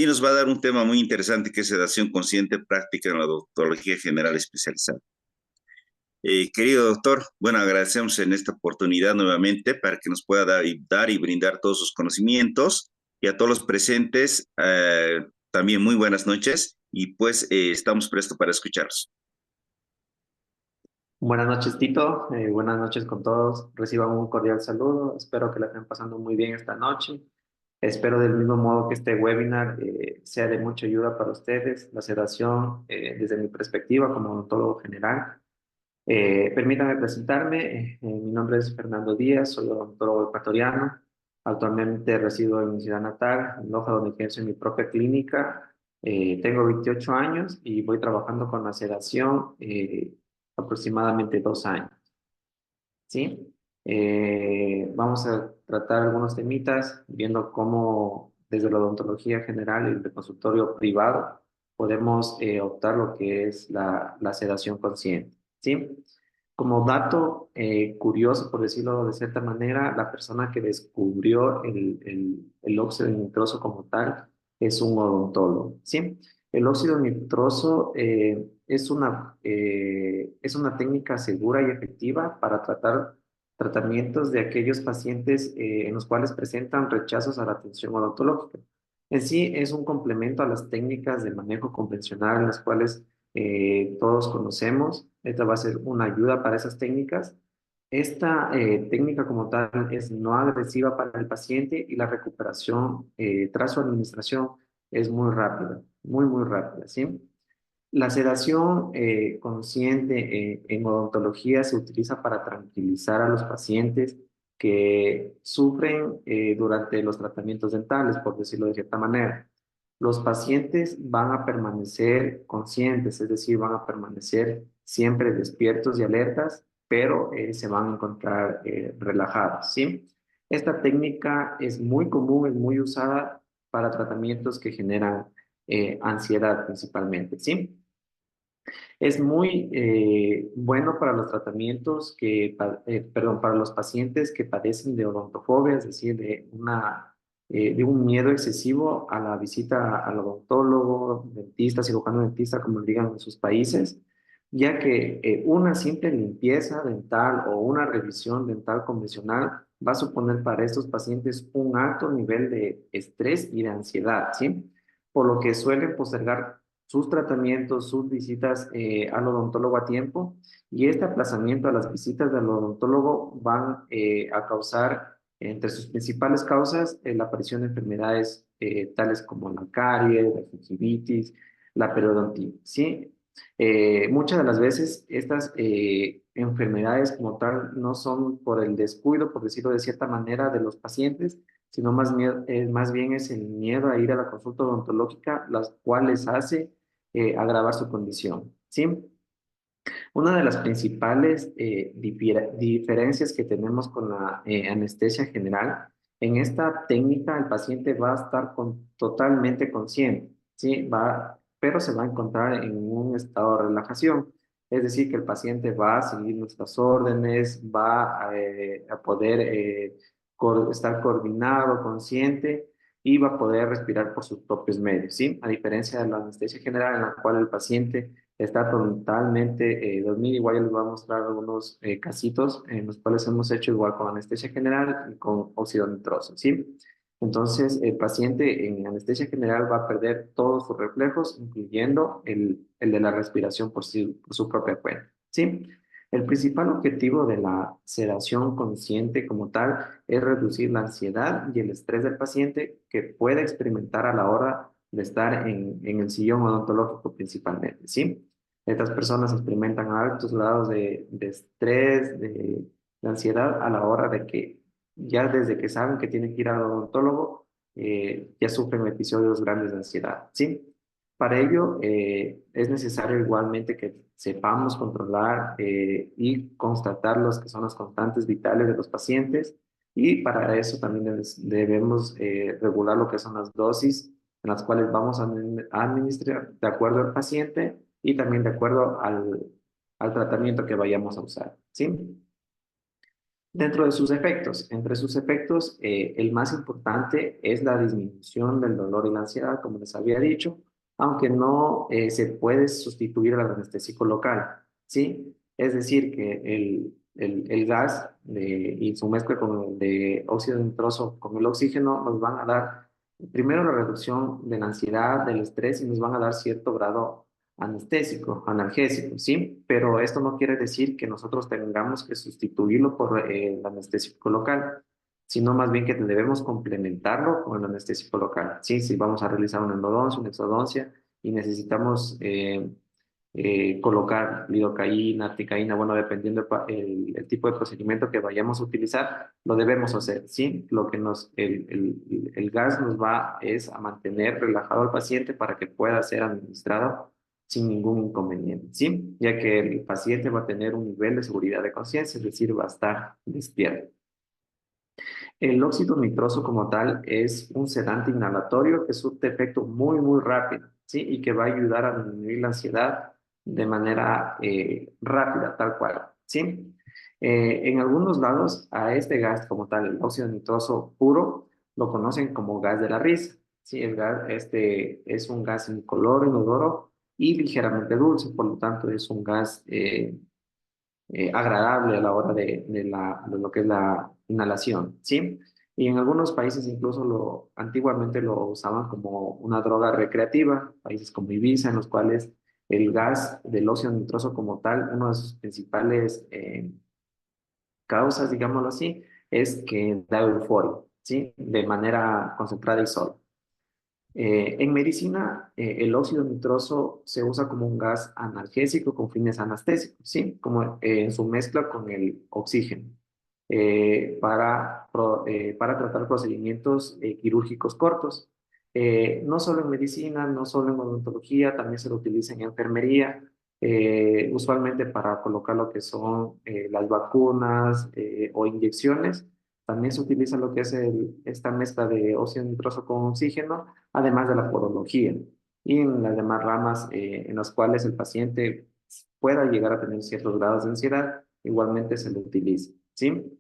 y nos va a dar un tema muy interesante que es sedación consciente práctica en la odontología general especializada. Querido doctor, bueno, agradecemos en esta oportunidad nuevamente para que nos pueda dar y brindar todos sus conocimientos y a todos los presentes, también muy buenas noches y pues estamos prestos para escucharlos. Buenas noches, Tito. Buenas noches con todos. Reciban un cordial saludo. Espero que la estén pasando muy bien esta noche. Espero del mismo modo que este webinar sea de mucha ayuda para ustedes. La sedación, desde mi perspectiva como odontólogo general. Permítanme presentarme. Mi nombre es Fernando Díaz, soy odontólogo ecuatoriano. Actualmente resido en mi ciudad natal, en Loja, donde ejerzo en mi propia clínica. Tengo 28 años y voy trabajando con la sedación aproximadamente 2 años. ¿Sí? Vamos a tratar algunos temitas, viendo cómo desde la odontología general y el consultorio privado podemos optar lo que es la sedación consciente. ¿Sí? Como dato curioso, por decirlo de cierta manera, la persona que descubrió el óxido nitroso como tal es un odontólogo. ¿Sí? El óxido nitroso es una técnica segura y efectiva para tratar tratamientos de aquellos pacientes en los cuales presentan rechazos a la atención odontológica. En sí es un complemento a las técnicas de manejo convencional en las cuales todos conocemos. Esta va a ser una ayuda para esas técnicas. Esta técnica como tal es no agresiva para el paciente y la recuperación tras su administración es muy rápida, muy rápida, ¿sí? La sedación consciente en odontología se utiliza para tranquilizar a los pacientes que sufren durante los tratamientos dentales, por decirlo de cierta manera. Los pacientes van a permanecer conscientes, es decir, van a permanecer siempre despiertos y alertas, pero se van a encontrar relajados, ¿sí? Esta técnica es muy común, es muy usada para tratamientos que generan ansiedad principalmente, ¿sí? Es muy bueno para los tratamientos perdón, para los pacientes que padecen de odontofobia, es decir, de un miedo excesivo a la visita al odontólogo, dentista, cirujano dentista, como le digan en sus países, ya que una simple limpieza dental o una revisión dental convencional va a suponer para estos pacientes un alto nivel de estrés y de ansiedad, ¿sí? Por lo que suelen postergar sus tratamientos, sus visitas al odontólogo a tiempo, y este aplazamiento a las visitas del odontólogo van a causar, entre sus principales causas, la aparición de enfermedades tales como la caries, la gingivitis, la periodontitis, ¿sí? Muchas de las veces estas enfermedades como tal no son por el descuido, por decirlo de cierta manera, de los pacientes, sino más bien es el miedo a ir a la consulta odontológica, las cuales hace agravar su condición, ¿sí? Una de las principales diferencias que tenemos con la anestesia general, en esta técnica el paciente va a estar totalmente consciente, ¿sí? Pero se va a encontrar en un estado de relajación. Es decir, que el paciente va a seguir nuestras órdenes, va a poder estar coordinado, consciente y va a poder respirar por sus propios medios, ¿sí? A diferencia de la anestesia general en la cual el paciente está totalmente dormido. Igual yo les voy a mostrar algunos casitos en los cuales hemos hecho igual con anestesia general y con óxido nitroso, ¿sí? Entonces, el paciente en anestesia general va a perder todos sus reflejos, incluyendo el de la respiración por su propia cuenta, ¿sí? El principal objetivo de la sedación consciente como tal es reducir la ansiedad y el estrés del paciente que puede experimentar a la hora de estar en el sillón odontológico principalmente, ¿sí? Estas personas experimentan altos grados de estrés, de ansiedad a la hora de que ya desde que saben que tienen que ir al odontólogo, ya sufren episodios grandes de ansiedad, ¿sí? Para ello, es necesario igualmente que sepamos controlar y constatar los que son las constantes vitales de los pacientes, y para eso también debemos regular lo que son las dosis en las cuales vamos a administrar de acuerdo al paciente y también de acuerdo al tratamiento que vayamos a usar, ¿sí? Dentro de sus efectos, entre sus efectos, el más importante es la disminución del dolor y la ansiedad, como les había dicho, aunque no se puede sustituir al anestésico local, ¿sí? Es decir, que el gas y su mezcla con el de óxido nitroso con el oxígeno nos van a dar primero la reducción de la ansiedad, del estrés y nos van a dar cierto grado anestésico, analgésico, ¿sí? Pero esto no quiere decir que nosotros tengamos que sustituirlo por el anestésico local, sino más bien que debemos complementarlo con el anestésico local, ¿sí? Si vamos a realizar una endodoncia, una exodoncia y necesitamos colocar lidocaína, articaína, bueno, dependiendo el tipo de procedimiento que vayamos a utilizar, lo debemos hacer, ¿sí? Lo que el gas nos va es a mantener relajado al paciente para que pueda ser administrado sin ningún inconveniente, ¿sí? Ya que el paciente va a tener un nivel de seguridad de conciencia, es decir, va a estar despierto. El óxido nitroso como tal es un sedante inhalatorio que surte efecto muy, muy rápido, ¿sí? Y que va a ayudar a disminuir la ansiedad de manera rápida, tal cual, ¿sí? En algunos lados a este gas como tal, el óxido nitroso puro, lo conocen como gas de la risa, ¿sí? El gas, este es un gas incoloro, inodoro y ligeramente dulce, por lo tanto es un gas agradable a la hora de lo que es la inhalación, ¿sí? Y en algunos países incluso antiguamente lo usaban como una droga recreativa, países como Ibiza, en los cuales el gas del óxido nitroso como tal, una de sus principales causas, digámoslo así, es que da euforia, ¿sí? De manera concentrada y sola. En medicina, el óxido nitroso se usa como un gas analgésico con fines anestésicos, ¿sí? Como en su mezcla con el oxígeno, para tratar procedimientos quirúrgicos cortos. No solo en medicina, no solo en odontología, también se lo utiliza en enfermería, usualmente para colocar lo que son las vacunas o inyecciones. También se utiliza lo que es esta mezcla de óxido nitroso con oxígeno además de la podología y en las demás ramas en las cuales el paciente pueda llegar a tener ciertos grados de ansiedad, igualmente se lo utiliza, ¿sí?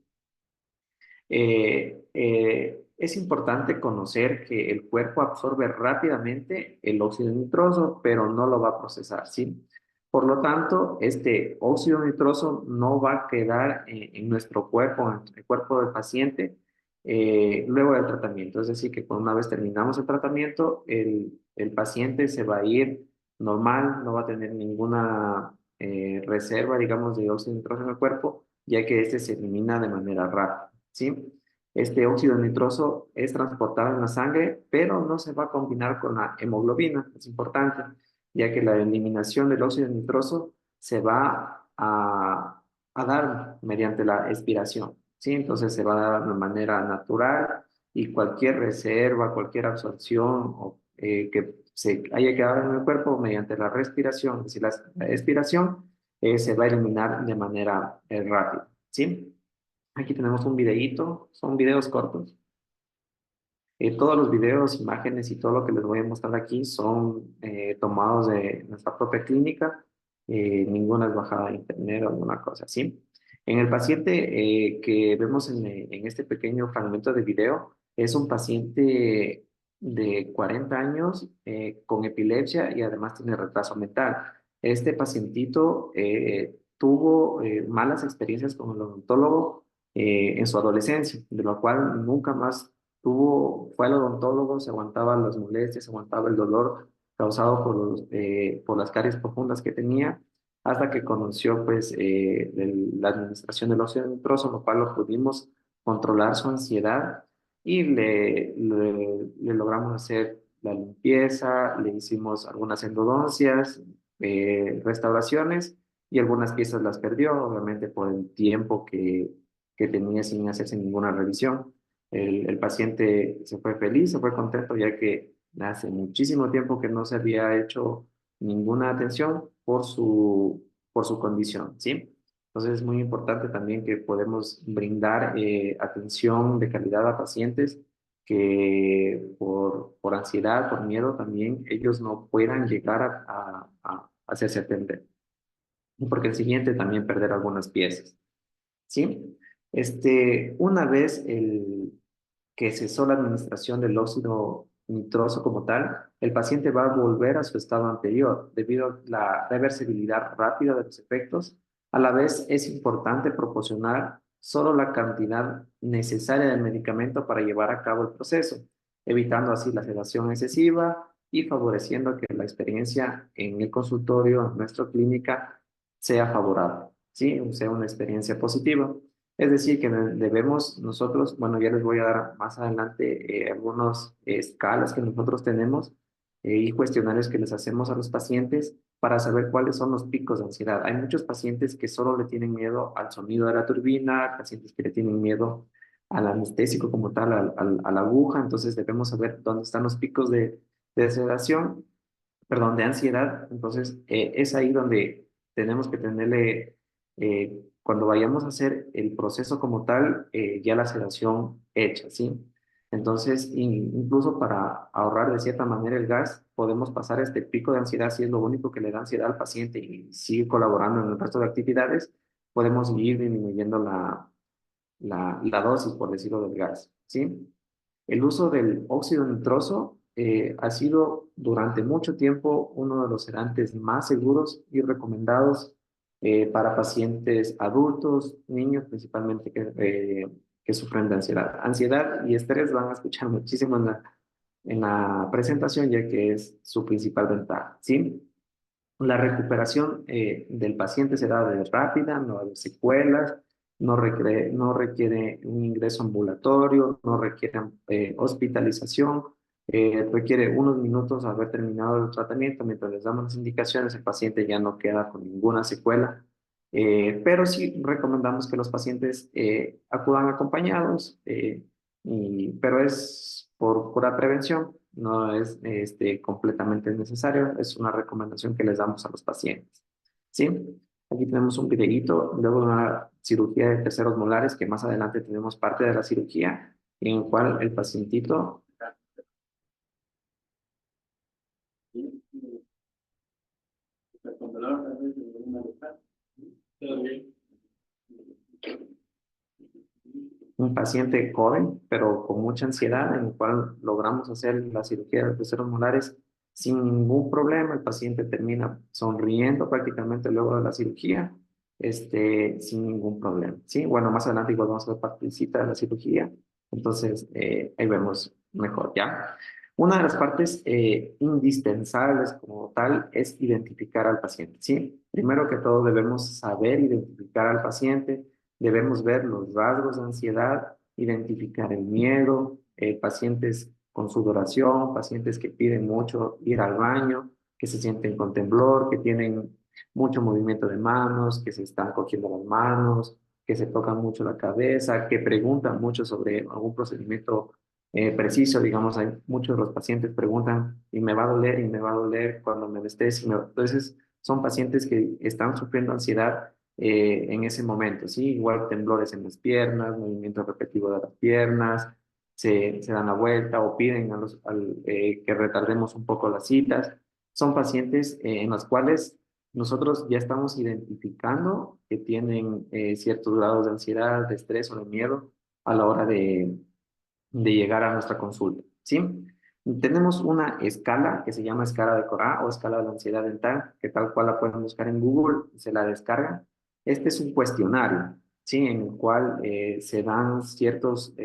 Es importante conocer que el cuerpo absorbe rápidamente el óxido nitroso, pero no lo va a procesar, ¿sí? Por lo tanto, este óxido nitroso no va a quedar en nuestro cuerpo, en el cuerpo del paciente, luego del tratamiento. Es decir, que una vez terminamos el tratamiento, el paciente se va a ir normal, no va a tener ninguna reserva, digamos, de óxido nitroso en el cuerpo, ya que este se elimina de manera rápida. ¿Sí? Este óxido nitroso es transportado en la sangre, pero no se va a combinar con la hemoglobina, es importante, ya que la eliminación del óxido nitroso se va a dar mediante la expiración, ¿sí? Entonces se va a dar de manera natural y cualquier reserva, cualquier absorción que se haya quedado en el cuerpo mediante la respiración, es decir, la expiración, se va a eliminar de manera rápida, ¿sí? Aquí tenemos un videíto, son videos cortos. Todos los videos, imágenes y todo lo que les voy a mostrar aquí son tomados de nuestra propia clínica. Ninguna es bajada de internet o alguna cosa así. En el paciente que vemos en este pequeño fragmento de video, es un paciente de 40 años con epilepsia y además tiene retraso mental. Este pacientito tuvo malas experiencias con el odontólogo en su adolescencia, de lo cual nunca más fue al odontólogo, se aguantaba las molestias, se aguantaba el dolor causado por las caries profundas que tenía, hasta que conoció pues la administración del óxido nitroso, lo cual lo pudimos controlar su ansiedad y le logramos hacer la limpieza, le hicimos algunas endodoncias, restauraciones y algunas piezas las perdió, obviamente por el tiempo que tenía sin hacerse ninguna revisión. El paciente se fue feliz, se fue contento, ya que hace muchísimo tiempo que no se había hecho ninguna atención por su condición, ¿sí? Entonces es muy importante también que podemos brindar atención de calidad a pacientes que por ansiedad, por miedo también, ellos no puedan llegar a hacerse atender. Y porque el siguiente también perder algunas piezas, ¿sí? Una vez que cesó la administración del óxido nitroso como tal, el paciente va a volver a su estado anterior debido a la reversibilidad rápida de los efectos. A la vez, es importante proporcionar solo la cantidad necesaria del medicamento para llevar a cabo el proceso, evitando así la sedación excesiva y favoreciendo que la experiencia en el consultorio, en nuestra clínica, sea favorable, ¿sí? O sea, una experiencia positiva. Es decir, que debemos nosotros, bueno, ya les voy a dar más adelante algunas escalas que nosotros tenemos y cuestionarios que les hacemos a los pacientes para saber cuáles son los picos de ansiedad. Hay muchos pacientes que solo le tienen miedo al sonido de la turbina, pacientes que le tienen miedo al anestésico como tal, a la aguja, entonces debemos saber dónde están los picos de sedación, perdón, de ansiedad. Entonces, es ahí donde tenemos que tenerle, cuando vayamos a hacer el proceso como tal, ya la sedación hecha, ¿sí? Entonces, incluso para ahorrar de cierta manera el gas, podemos pasar este pico de ansiedad, si es lo único que le da ansiedad al paciente y sigue colaborando en el resto de actividades, podemos ir disminuyendo la dosis, por decirlo, del gas, ¿sí? El uso del óxido nitroso ha sido durante mucho tiempo uno de los sedantes más seguros y recomendados para pacientes adultos, niños principalmente que sufren de ansiedad. Ansiedad y estrés van a escuchar muchísimo en la presentación, ya que es su principal ventaja, ¿sí? La recuperación del paciente será de rápida, no hay secuelas, no requiere un ingreso ambulatorio, no requiere hospitalización, requiere unos minutos haber terminado el tratamiento. Mientras les damos las indicaciones, el paciente ya no queda con ninguna secuela. Pero sí recomendamos que los pacientes acudan acompañados, pero es por pura prevención, no es completamente necesario, es una recomendación que les damos a los pacientes. ¿Sí? Aquí tenemos un videíto, luego de una cirugía de terceros molares, que más adelante tenemos parte de la cirugía, en el cual el pacientito un paciente joven, pero con mucha ansiedad, en el cual logramos hacer la cirugía de terceros molares sin ningún problema. El paciente termina sonriendo prácticamente luego de la cirugía, sin ningún problema. Sí, bueno, más adelante igual vamos a ver partecita de la cirugía, entonces ahí vemos mejor, ¿ya? Una de las partes indispensables como tal es identificar al paciente, ¿sí? Primero que todo debemos saber identificar al paciente. Debemos ver los rasgos de ansiedad, identificar el miedo, pacientes con sudoración, pacientes que piden mucho ir al baño, que se sienten con temblor, que tienen mucho movimiento de manos, que se están cogiendo las manos, que se tocan mucho la cabeza, que preguntan mucho sobre algún procedimiento preciso. Digamos, hay muchos de los pacientes preguntan y me va a doler y me va a doler cuando me estés. Entonces, son pacientes que están sufriendo ansiedad en ese momento, ¿sí? Igual temblores en las piernas, movimiento repetitivo de las piernas, se dan la vuelta o piden que retardemos un poco las citas. Son pacientes en los cuales nosotros ya estamos identificando que tienen ciertos grados de ansiedad, de estrés o de miedo a la hora de llegar a nuestra consulta, ¿sí? Tenemos una escala que se llama escala de Cora o escala de la ansiedad dental, que tal cual la pueden buscar en Google, se la descargan. Este es un cuestionario, ¿sí? En el cual se dan ciertos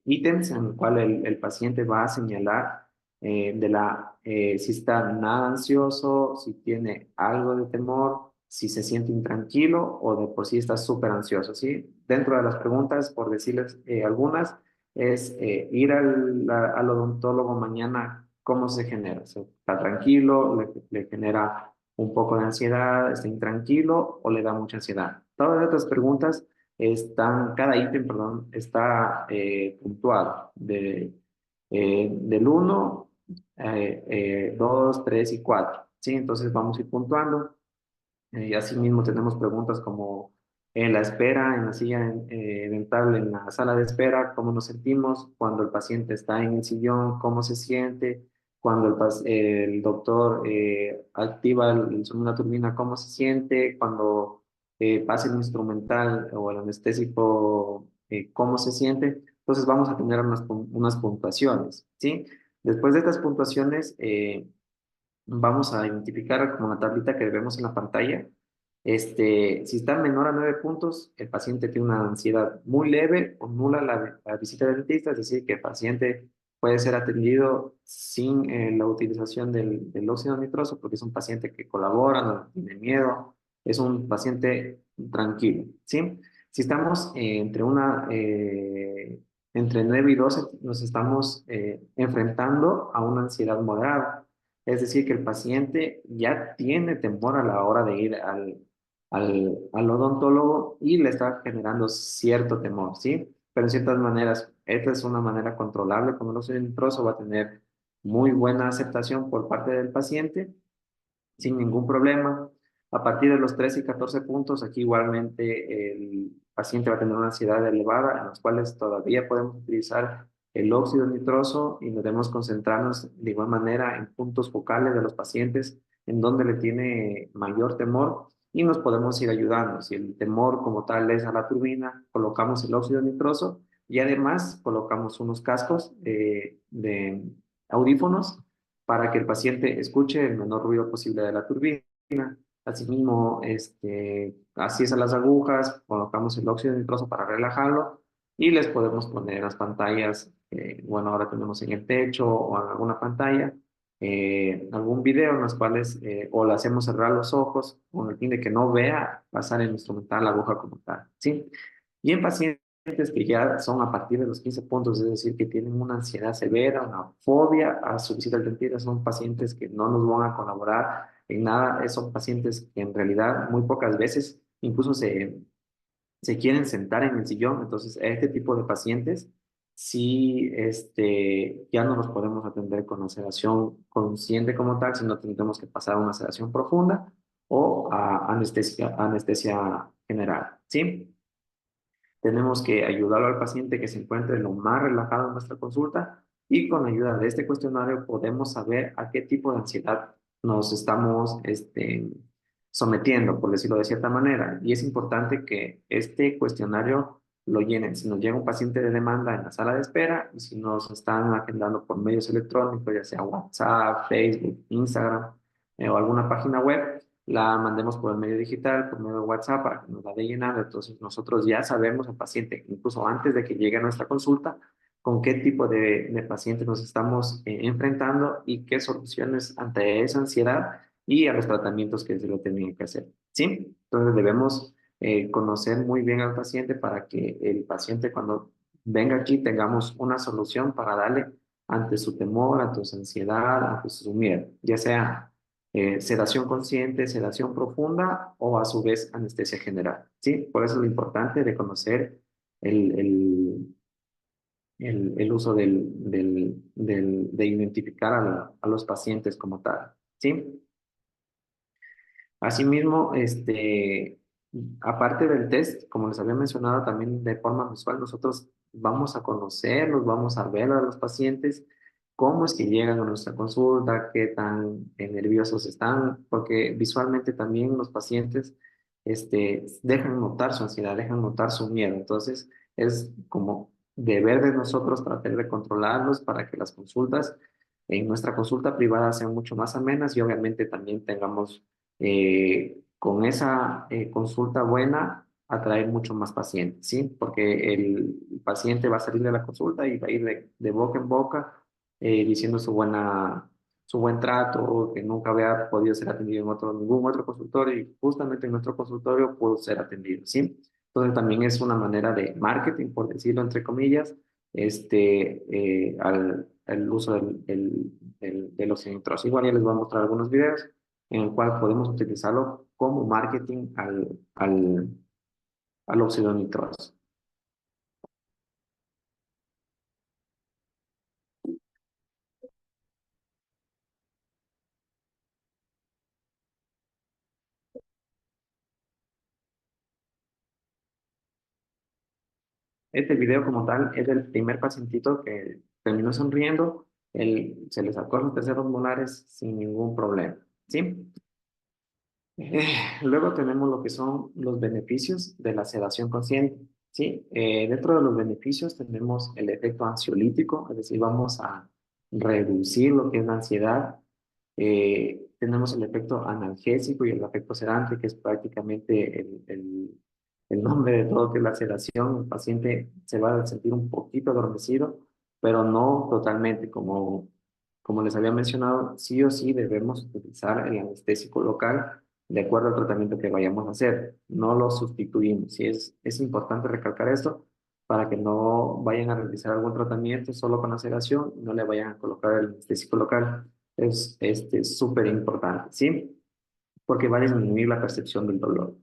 ítems en el cual el paciente va a señalar si está nada ansioso, si tiene algo de temor, si se siente intranquilo o de por sí está súper ansioso, ¿sí? Dentro de las preguntas, por decirles algunas, es ir al odontólogo mañana, ¿cómo se genera? ¿Está tranquilo? ¿Le genera un poco de ansiedad? ¿Está intranquilo o le da mucha ansiedad? Todas estas preguntas cada ítem, perdón, está puntuado del 1, 2, 3 y 4, ¿sí? Entonces vamos a ir puntuando. Asimismo, tenemos preguntas como en la espera, en la silla dental, en la sala de espera, cómo nos sentimos, cuando el paciente está en el sillón, cómo se siente, cuando el doctor activa el sonido de la turbina, cómo se siente, cuando pase el instrumental o el anestésico, cómo se siente, entonces vamos a tener unas puntuaciones, ¿sí? Después de estas puntuaciones, vamos a identificar como la tablita que vemos en la pantalla. Si está menor a 9 puntos, el paciente tiene una ansiedad muy leve o nula la visita del dentista, es decir, que el paciente puede ser atendido sin la utilización del óxido nitroso, porque es un paciente que colabora, no tiene miedo, es un paciente tranquilo, ¿sí? Si estamos entre 9 y 12, nos estamos enfrentando a una ansiedad moderada. Es decir, que el paciente ya tiene temor a la hora de ir al odontólogo y le está generando cierto temor, ¿sí? Pero en ciertas maneras, esta es una manera controlable, como el óxido nitroso va a tener muy buena aceptación por parte del paciente sin ningún problema. A partir de los 13 y 14 puntos, aquí igualmente el paciente va a tener una ansiedad elevada, en las cuales todavía podemos utilizar el óxido nitroso y debemos concentrarnos de igual manera en puntos focales de los pacientes en donde le tiene mayor temor y nos podemos ir ayudando. Si el temor como tal es a la turbina, colocamos el óxido nitroso y además colocamos unos cascos de audífonos para que el paciente escuche el menor ruido posible de la turbina. Asimismo, así es a las agujas, colocamos el óxido nitroso para relajarlo y les podemos poner las pantallas, bueno, ahora tenemos en el techo o en alguna pantalla, algún video en los cuales o le hacemos cerrar los ojos con el fin de que no vea pasar el instrumental, la aguja como tal, ¿sí? Y en pacientes que ya son a partir de los 15 puntos, es decir, que tienen una ansiedad severa, una fobia a su visita al dentista, son pacientes que no nos van a colaborar en nada, son pacientes que en realidad muy pocas veces incluso se quieren sentar en el sillón, entonces a este tipo de pacientes sí ya no los podemos atender con la sedación consciente como tal, sino tendremos que pasar a una sedación profunda o a anestesia general, ¿sí? Tenemos que ayudar al paciente que se encuentre lo más relajado en nuestra consulta y con la ayuda de este cuestionario podemos saber a qué tipo de ansiedad nos estamos sometiendo, por decirlo de cierta manera. Y es importante que este cuestionario lo llenen. Si nos llega un paciente de demanda en la sala de espera y si nos están agendando por medios electrónicos, ya sea WhatsApp, Facebook, Instagram o alguna página web, la mandemos por el medio digital, por medio de WhatsApp, para que nos la dé llenando. Entonces, nosotros ya sabemos al paciente, incluso antes de que llegue a nuestra consulta, con qué tipo de paciente nos estamos enfrentando y qué soluciones ante esa ansiedad y a los tratamientos que se le tenían que hacer. ¿Sí? Entonces, debemos conocer muy bien al paciente para que el paciente cuando venga aquí tengamos una solución para darle ante su temor, ante su ansiedad, ante su miedo, ya sea sedación consciente, sedación profunda o a su vez anestesia general, ¿sí? Por eso es lo importante de conocer el, el, el uso de identificar a los pacientes como tal, ¿sí? Asimismo, aparte del test, como les había mencionado también de forma visual, nosotros vamos a conocerlos, vamos a ver a los pacientes, cómo es que llegan a nuestra consulta, qué tan nerviosos están, porque visualmente también los pacientes dejan notar su ansiedad, dejan notar su miedo. Entonces, es como deber de nosotros tratar de controlarlos para que las consultas en nuestra consulta privada sean mucho más amenas y obviamente también tengamos con esa consulta buena, atraer mucho más pacientes, ¿sí? Porque el paciente va a salir de la consulta y va a ir de boca en boca diciendo su buen trato, que nunca había podido ser atendido en ningún otro consultorio y justamente en nuestro consultorio pudo ser atendido, ¿sí? Entonces también es una manera de marketing, por decirlo entre comillas, al uso de los centros. Igual ya les voy a mostrar algunos videos en el cual podemos utilizarlo como marketing al óxido nitroso. Este video como tal es del primer pacientito que terminó sonriendo, se le sacó los terceros molares sin ningún problema, ¿sí? Luego tenemos lo que son los beneficios de la sedación consciente, ¿sí? Dentro de los beneficios tenemos el efecto ansiolítico, es decir, vamos a reducir lo que es la ansiedad. Tenemos el efecto analgésico y el efecto sedante, que es prácticamente el nombre de todo, que es la sedación. El paciente se va a sentir un poquito adormecido, pero no totalmente, como les había mencionado, sí o sí debemos utilizar el anestésico local de acuerdo al tratamiento que vayamos a hacer. No lo sustituimos. Sí, es importante recalcar esto para que no vayan a realizar algún tratamiento solo con la sedación y no le vayan a colocar el anestésico local. Es súper importante, ¿sí? Porque va a disminuir la percepción del dolor.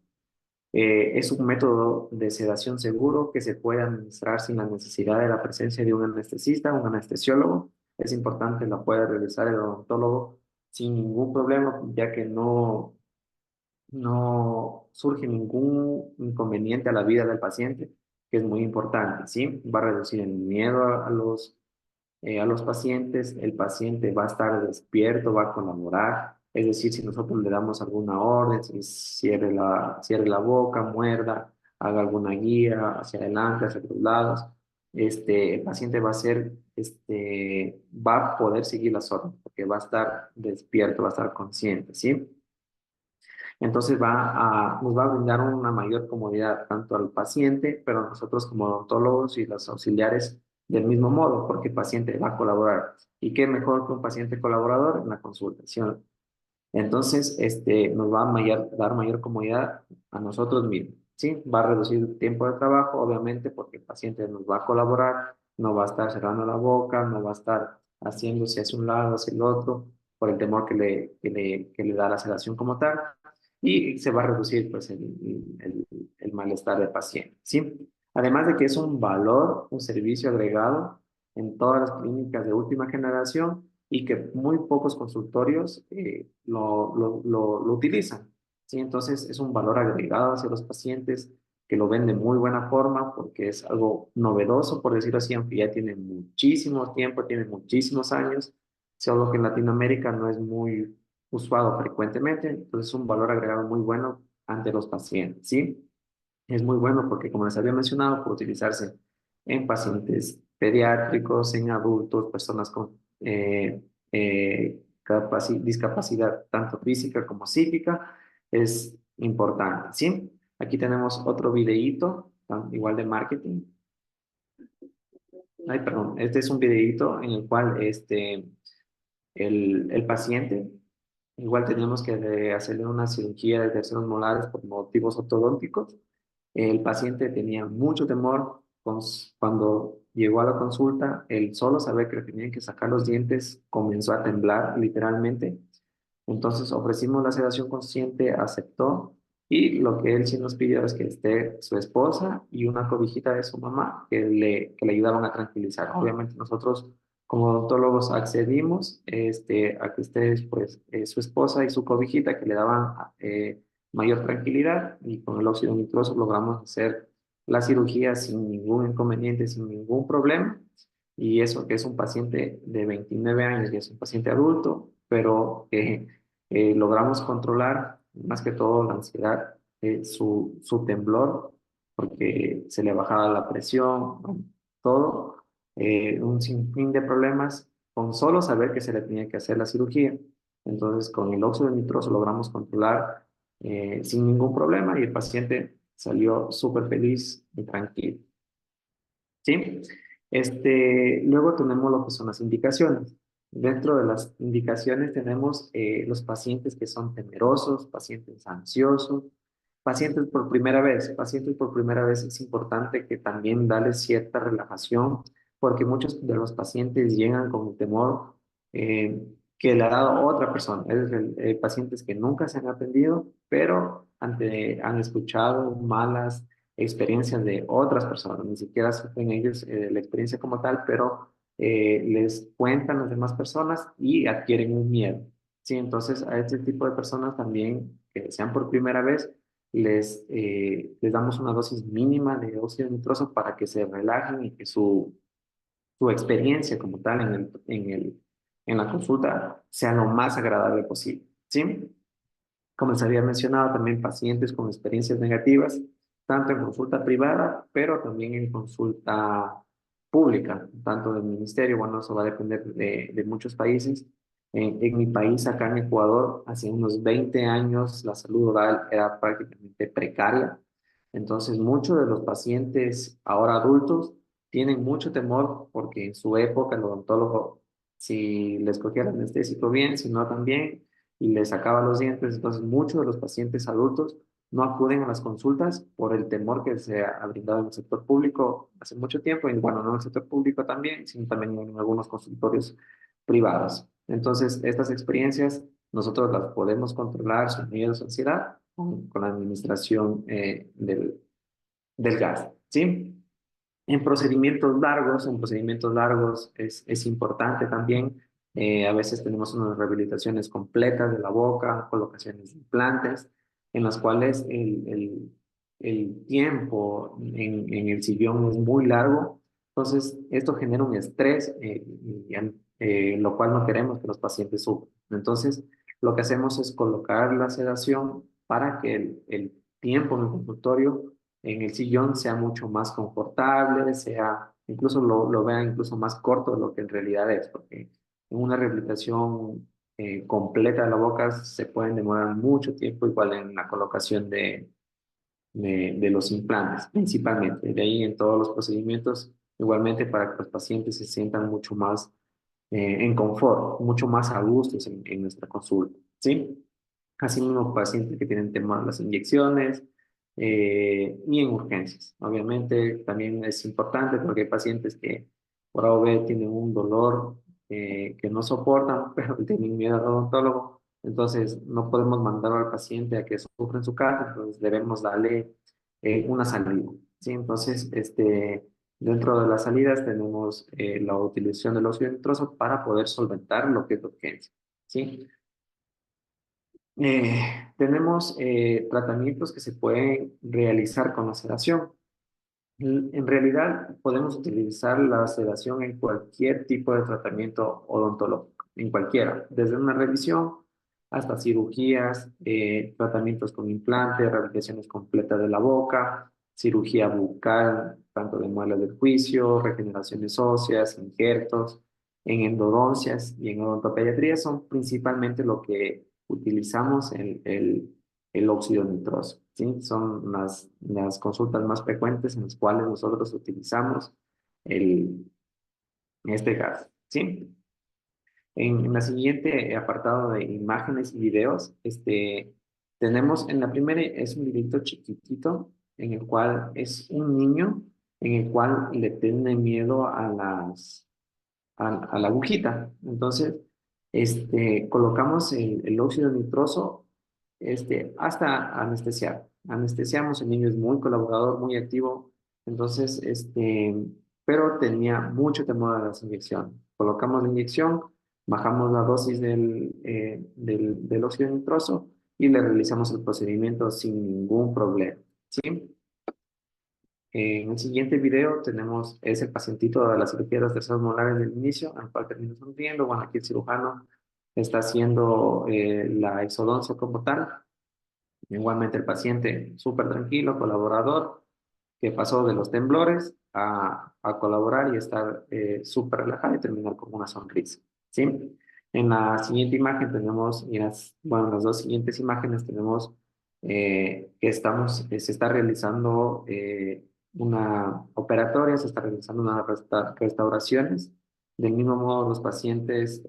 Es un método de sedación seguro que se puede administrar sin la necesidad de la presencia de un anestesista, un anestesiólogo. Es importante, la puede realizar el odontólogo sin ningún problema, ya que no surge ningún inconveniente a la vida del paciente, que es muy importante, ¿sí? Va a reducir el miedo a los pacientes, el paciente va a estar despierto, va a colaborar, es decir, si nosotros le damos alguna orden, si cierre la boca, muerda, haga alguna guía hacia adelante, hacia los lados, el paciente va a va a poder seguir las órdenes, porque va a estar despierto, va a estar consciente, ¿sí? Entonces nos va a brindar una mayor comodidad tanto al paciente, pero nosotros como odontólogos y los auxiliares del mismo modo, porque el paciente va a colaborar. ¿Y qué mejor que un paciente colaborador en la consultación? Entonces, nos va a dar mayor comodidad a nosotros mismos, ¿sí? Va a reducir el tiempo de trabajo, obviamente, porque el paciente nos va a colaborar, no va a estar cerrando la boca, no va a estar haciéndose hacia un lado, hacia el otro, por el temor que le da la sedación como tal, y se va a reducir, pues, el malestar del paciente, ¿sí? Además de que es un valor, un servicio agregado en todas las clínicas de última generación, y que muy pocos consultorios lo utilizan, ¿sí? Entonces es un valor agregado hacia los pacientes que lo ven de muy buena forma porque es algo novedoso, por decirlo así, aunque ya tiene muchísimo tiempo, tiene muchísimos años, solo que en Latinoamérica no es muy usado frecuentemente, entonces es un valor agregado muy bueno ante los pacientes, ¿sí? Es muy bueno porque, como les había mencionado, puede utilizarse en pacientes pediátricos, en adultos, personas con discapacidad tanto física como psíquica. Es importante, ¿sí? Aquí tenemos otro videíto, igual de marketing. Ay, perdón, este es un videíto en el cual el paciente, igual teníamos que hacerle una cirugía de terceros molares por motivos ortodónticos. El paciente tenía mucho temor cuando llegó a la consulta, el solo saber que le tenían que sacar los dientes comenzó a temblar literalmente. Entonces ofrecimos la sedación consciente, aceptó y lo que él sí nos pidió es que esté su esposa y una cobijita de su mamá que le ayudaban a tranquilizar. Obviamente nosotros como odontólogos accedimos a que esté pues, su esposa y su cobijita que le daban mayor tranquilidad y con el óxido nitroso logramos hacer la cirugía sin ningún inconveniente, sin ningún problema. Y eso que es un paciente de 29 años y es un paciente adulto, pero logramos controlar más que todo la ansiedad, su temblor, porque se le bajaba la presión, ¿no? Todo, un sinfín de problemas con solo saber que se le tenía que hacer la cirugía. Entonces, con el óxido nitroso logramos controlar sin ningún problema y el paciente salió súper feliz y tranquilo. ¿Sí? Luego tenemos lo que son las indicaciones. Dentro de las indicaciones tenemos los pacientes que son temerosos, pacientes ansiosos, pacientes por primera vez. Pacientes por primera vez es importante que también darles cierta relajación, porque muchos de los pacientes llegan con el temor que le ha dado otra persona. Es decir, pacientes que nunca se han atendido, pero han escuchado malas experiencias de otras personas, ni siquiera sufren ellos la experiencia como tal, pero les cuentan las demás personas y adquieren un miedo. Sí, entonces a este tipo de personas también, que sean por primera vez, les damos una dosis mínima de óxido nitroso para que se relajen y que su experiencia como tal en la consulta sea lo más agradable posible. ¿Sí? Como les había mencionado, también pacientes con experiencias negativas, tanto en consulta privada, pero también en consulta pública, tanto del ministerio, bueno, eso va a depender de muchos países. En mi país, acá en Ecuador, hace unos 20 años la salud oral era prácticamente precaria. Entonces, muchos de los pacientes ahora adultos tienen mucho temor porque en su época el odontólogo, si les cogía el anestésico bien, si no también, y le sacaba los dientes. Entonces, muchos de los pacientes adultos no acuden a las consultas por el temor que se ha brindado en el sector público hace mucho tiempo, y bueno, no en el sector público también, sino también en algunos consultorios privados. Entonces, estas experiencias nosotros las podemos controlar, su miedo, su ansiedad, con la administración del gas, ¿sí? En procedimientos largos es importante también. A veces tenemos unas rehabilitaciones completas de la boca, colocaciones de implantes, en las cuales el tiempo en el sillón es muy largo. Entonces, esto genera un estrés, lo cual no queremos que los pacientes sufran. Entonces, lo que hacemos es colocar la sedación para que el tiempo en el consultorio en el sillón sea mucho más confortable, sea, incluso lo vea incluso más corto de lo que en realidad es, porque en una rehabilitación completa de la boca se pueden demorar mucho tiempo, igual en la colocación de los implantes, principalmente. De ahí en todos los procedimientos, igualmente para que los pacientes se sientan mucho más en confort, mucho más a gusto en nuestra consulta, ¿sí? Asimismo, pacientes que tienen temor a las inyecciones y en urgencias. Obviamente, también es importante porque hay pacientes que por A o B tienen un dolor que no soportan, pero tienen miedo al odontólogo. Entonces, no podemos mandar al paciente a que sufra en su casa, entonces debemos darle una salida. ¿Sí? Entonces, dentro de las salidas tenemos la utilización del óxido nitroso para poder solventar lo que es la urgencia. ¿Sí? Tenemos tratamientos que se pueden realizar con la sedación. En realidad, podemos utilizar la sedación en cualquier tipo de tratamiento odontológico, en cualquiera, desde una revisión hasta cirugías, tratamientos con implantes, rehabilitaciones completas de la boca, cirugía bucal, tanto de muelas del juicio, regeneraciones óseas, injertos, en endodoncias y en odontopediatría son principalmente lo que utilizamos el óxido nitroso, ¿sí? Son las consultas más frecuentes en las cuales nosotros utilizamos el, este gas, ¿sí? En la siguiente apartado de imágenes y videos, tenemos en la primera, es un videito chiquitito en el cual es un niño en el cual le tiene miedo a la agujita. Entonces, colocamos el óxido nitroso hasta anestesiar. Anestesiamos, el niño es muy colaborador, muy activo, entonces, pero tenía mucho temor a las inyecciones. Colocamos la inyección, bajamos la dosis del óxido nitroso y le realizamos el procedimiento sin ningún problema, ¿sí? En el siguiente video tenemos, es el pacientito de la cirugía de las terceras molares del inicio, al cual termina sonriendo. Bueno, aquí el cirujano está haciendo la exodoncia como tal. Igualmente el paciente súper tranquilo, colaborador, que pasó de los temblores a colaborar y estar súper relajado y terminar con una sonrisa, ¿sí? En la siguiente imagen tenemos, bueno, en las dos siguientes imágenes tenemos se está realizando una operatoria, se está realizando unas restauraciones. Del mismo modo, los pacientes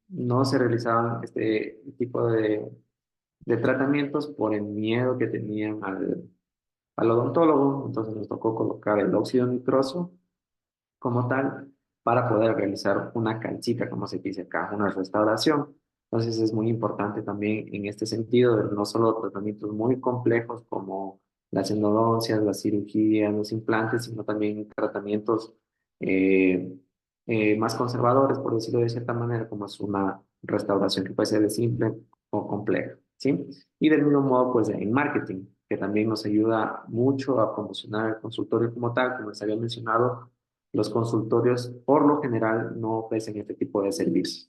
no se realizaban este tipo de tratamientos por el miedo que tenían al odontólogo. Entonces nos tocó colocar el óxido nitroso como tal para poder realizar una calcita, como se dice acá, una restauración. Entonces es muy importante también en este sentido, de no solo tratamientos muy complejos como las endodoncias, las cirugías, los implantes, sino también tratamientos eh, más conservadores, por decirlo de cierta manera, como es una restauración que puede ser de simple o compleja, ¿sí? Y del mismo modo, pues en marketing, que también nos ayuda mucho a promocionar el consultorio como tal, como les había mencionado, los consultorios por lo general no ofrecen este tipo de servicios.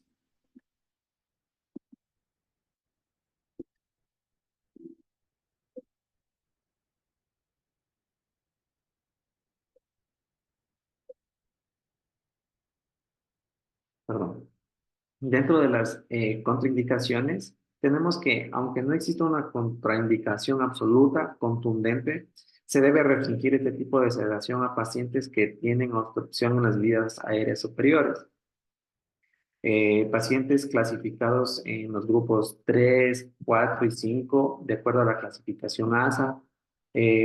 Perdón. Dentro de las contraindicaciones, tenemos que, aunque no exista una contraindicación absoluta, contundente, se debe restringir este tipo de sedación a pacientes que tienen obstrucción en las vías aéreas superiores. Pacientes clasificados en los grupos 3, 4 y 5, de acuerdo a la clasificación ASA,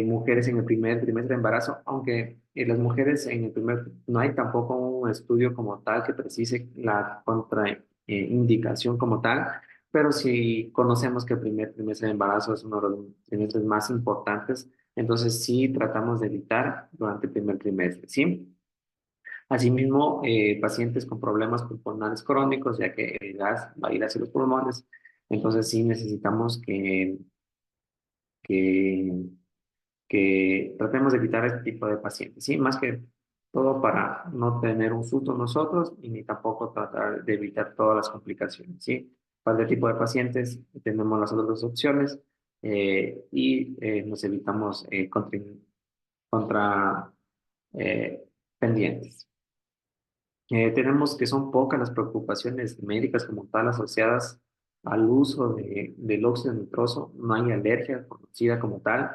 mujeres en el primer trimestre de embarazo, aunque las mujeres en el primer, no hay tampoco un estudio como tal que precise la contraindicación como tal, pero sí conocemos que el primer trimestre de embarazo es uno de los trimestres más importantes, entonces sí tratamos de evitar durante el primer trimestre, ¿sí? Asimismo, pacientes con problemas pulmonares crónicos, ya que el gas va a ir hacia los pulmones, entonces sí necesitamos que, que tratemos de evitar este tipo de pacientes, ¿sí? Más que todo para no tener un susto nosotros y ni tampoco tratar de evitar todas las complicaciones, ¿sí? Para el tipo de pacientes tenemos las otras dos opciones nos evitamos contra pendientes. Tenemos que son pocas las preocupaciones médicas como tal asociadas al uso del óxido nitroso. No hay alergia conocida como tal.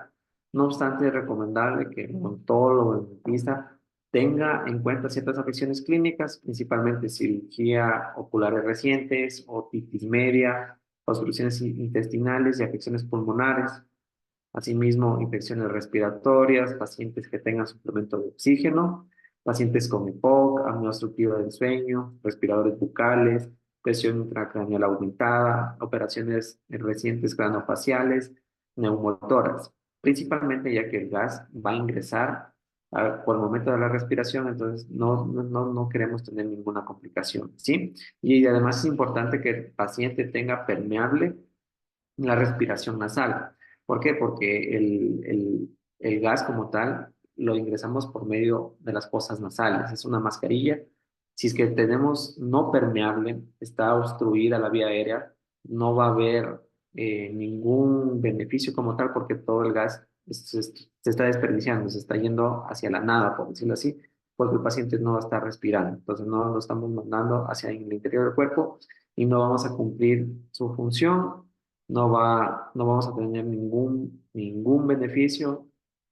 No obstante, es recomendable que el odontólogo o el dentista tenga en cuenta ciertas afecciones clínicas, principalmente cirugía oculares recientes, otitis media, obstrucciones intestinales y afecciones pulmonares. Asimismo, infecciones respiratorias, pacientes que tengan suplemento de oxígeno, pacientes con EPOC, apnea obstructiva del sueño, respiradores bucales, presión intracraneal aumentada, operaciones recientes craneofaciales, neumotoras, principalmente ya que el gas va a ingresar por el momento de la respiración, entonces no queremos tener ninguna complicación, ¿sí? Y además es importante que el paciente tenga permeable la respiración nasal. ¿Por qué? Porque el gas como tal lo ingresamos por medio de las fosas nasales. Es una mascarilla. Si es que tenemos no permeable, está obstruida la vía aérea, no va a haber ningún beneficio como tal porque todo el gas se está desperdiciando, se está yendo hacia la nada, por decirlo así, porque el paciente no va a estar respirando. Entonces no lo estamos mandando hacia el interior del cuerpo y no vamos a cumplir su función, no vamos a tener ningún beneficio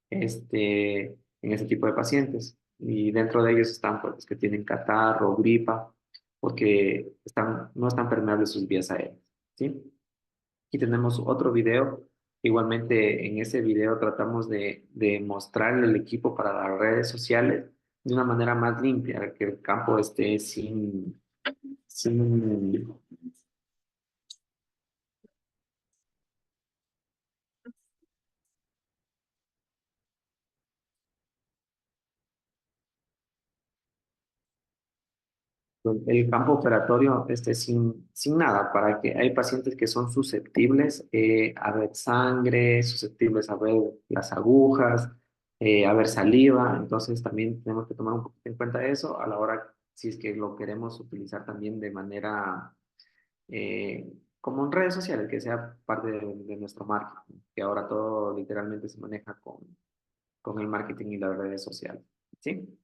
en ese tipo de pacientes. Y dentro de ellos están pues, los que tienen catarro, gripa, porque no están permeables sus vías aéreas, ¿sí? Aquí tenemos otro video. Igualmente, en ese video tratamos de mostrarle el equipo para las redes sociales de una manera más limpia, que el campo esté sin, el campo operatorio sin nada, para que hay pacientes que son susceptibles a ver sangre, susceptibles a ver las agujas, a ver saliva, entonces también tenemos que tomar un poquito en cuenta eso a la hora, si es que lo queremos utilizar también de manera como en redes sociales, que sea parte de nuestro marketing, que ahora todo literalmente se maneja con el marketing y las redes sociales, ¿sí?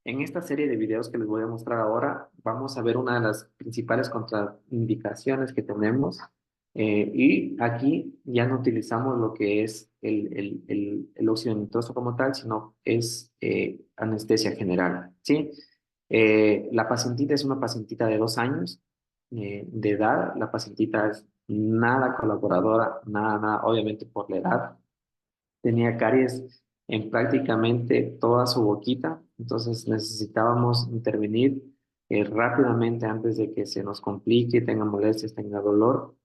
En esta serie de videos que les voy a mostrar ahora, vamos a ver una de las principales contraindicaciones que tenemos. Y aquí ya no utilizamos lo que es el óxido nitroso como tal, sino es anestesia general, ¿sí? La pacientita es una pacientita de 2 años de edad. La pacientita es nada colaboradora, nada, obviamente por la edad. Tenía caries en prácticamente toda su boquita, entonces necesitábamos intervenir rápidamente antes de que se nos complique, tenga molestias, tenga dolor.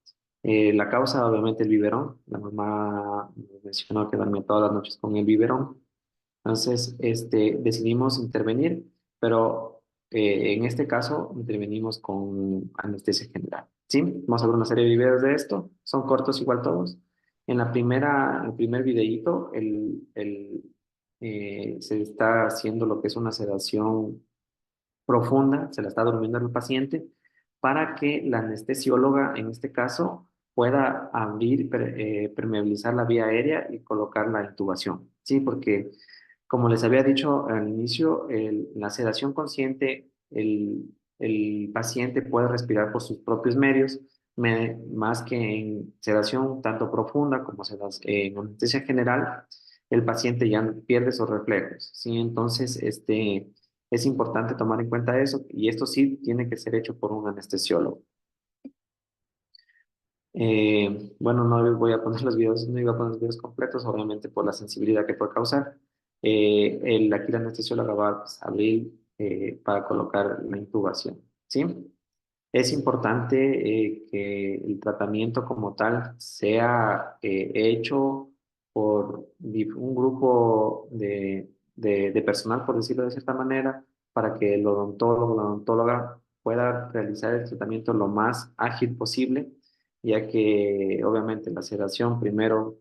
La causa, obviamente, el biberón. La mamá me mencionó que dormía todas las noches con el biberón. Entonces, decidimos intervenir, pero en este caso intervenimos con anestesia general. ¿Sí? Vamos a ver una serie de videos de esto. Son cortos igual todos. El primer videíto, se está haciendo lo que es una sedación profunda, se la está durmiendo al paciente, para que la anestesióloga, en este caso, pueda abrir, permeabilizar la vía aérea y colocar la intubación. Sí, porque como les había dicho al inicio, la sedación consciente el paciente puede respirar por sus propios medios, más que en sedación tanto profunda como en anestesia general, el paciente ya pierde sus reflejos, ¿sí? Entonces, es importante tomar en cuenta eso y esto sí tiene que ser hecho por un anestesiólogo. Bueno, no les voy a poner los videos, no iba a poner los videos completos, obviamente por la sensibilidad que puede causar. Aquí la anestesióloga va pues, a abrir para colocar la intubación, ¿sí? Es importante que el tratamiento como tal sea hecho por un grupo de personal, por decirlo de cierta manera, para que el odontólogo o la odontóloga pueda realizar el tratamiento lo más ágil posible, ya que obviamente la sedación primero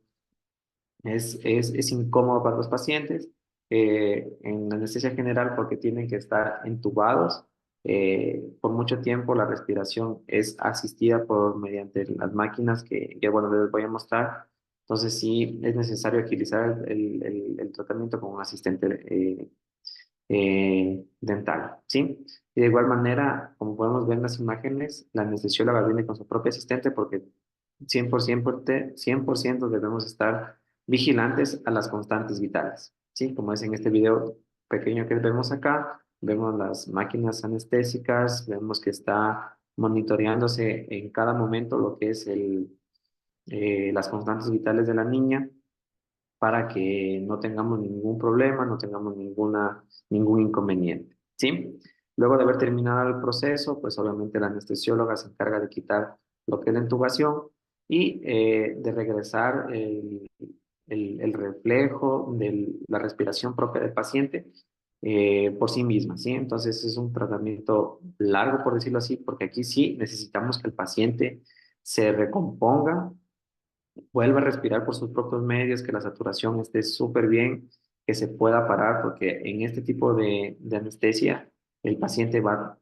es incómodo para los pacientes en anestesia general porque tienen que estar entubados. Por mucho tiempo la respiración es asistida mediante las máquinas que bueno, les voy a mostrar. Entonces sí es necesario agilizar el tratamiento con un asistente dental, ¿sí? Y de igual manera, como podemos ver en las imágenes, la anestesióloga viene con su propio asistente porque 100% debemos estar vigilantes a las constantes vitales, ¿sí? Como es en este video pequeño que vemos acá, vemos las máquinas anestésicas, vemos que está monitoreándose en cada momento lo que es las constantes vitales de la niña para que no tengamos ningún problema, no tengamos ningún inconveniente, ¿sí? Luego de haber terminado el proceso, pues obviamente la anestesióloga se encarga de quitar lo que es la intubación y de regresar el reflejo de la respiración propia del paciente por sí misma, ¿sí? Entonces es un tratamiento largo, por decirlo así, porque aquí sí necesitamos que el paciente se recomponga, vuelva a respirar por sus propios medios, que la saturación esté súper bien, que se pueda parar, porque en este tipo de anestesia el paciente va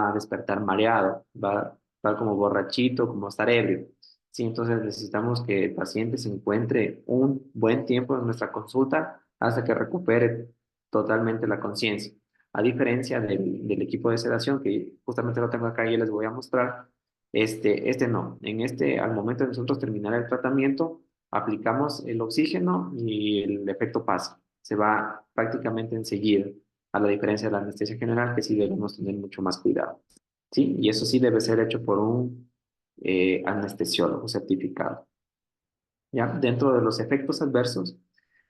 a despertar mareado, va a estar como borrachito, como estar ebrio. Sí, entonces necesitamos que el paciente se encuentre un buen tiempo en nuestra consulta hasta que recupere totalmente la conciencia. A diferencia del equipo de sedación, que justamente lo tengo acá y les voy a mostrar, este no. En al momento de nosotros terminar el tratamiento, aplicamos el oxígeno y el efecto pasa. Se va prácticamente enseguida, a la diferencia de la anestesia general, que sí debemos tener mucho más cuidado. ¿Sí? Y eso sí debe ser hecho por un anestesiólogo certificado. ¿Ya? Dentro de los efectos adversos,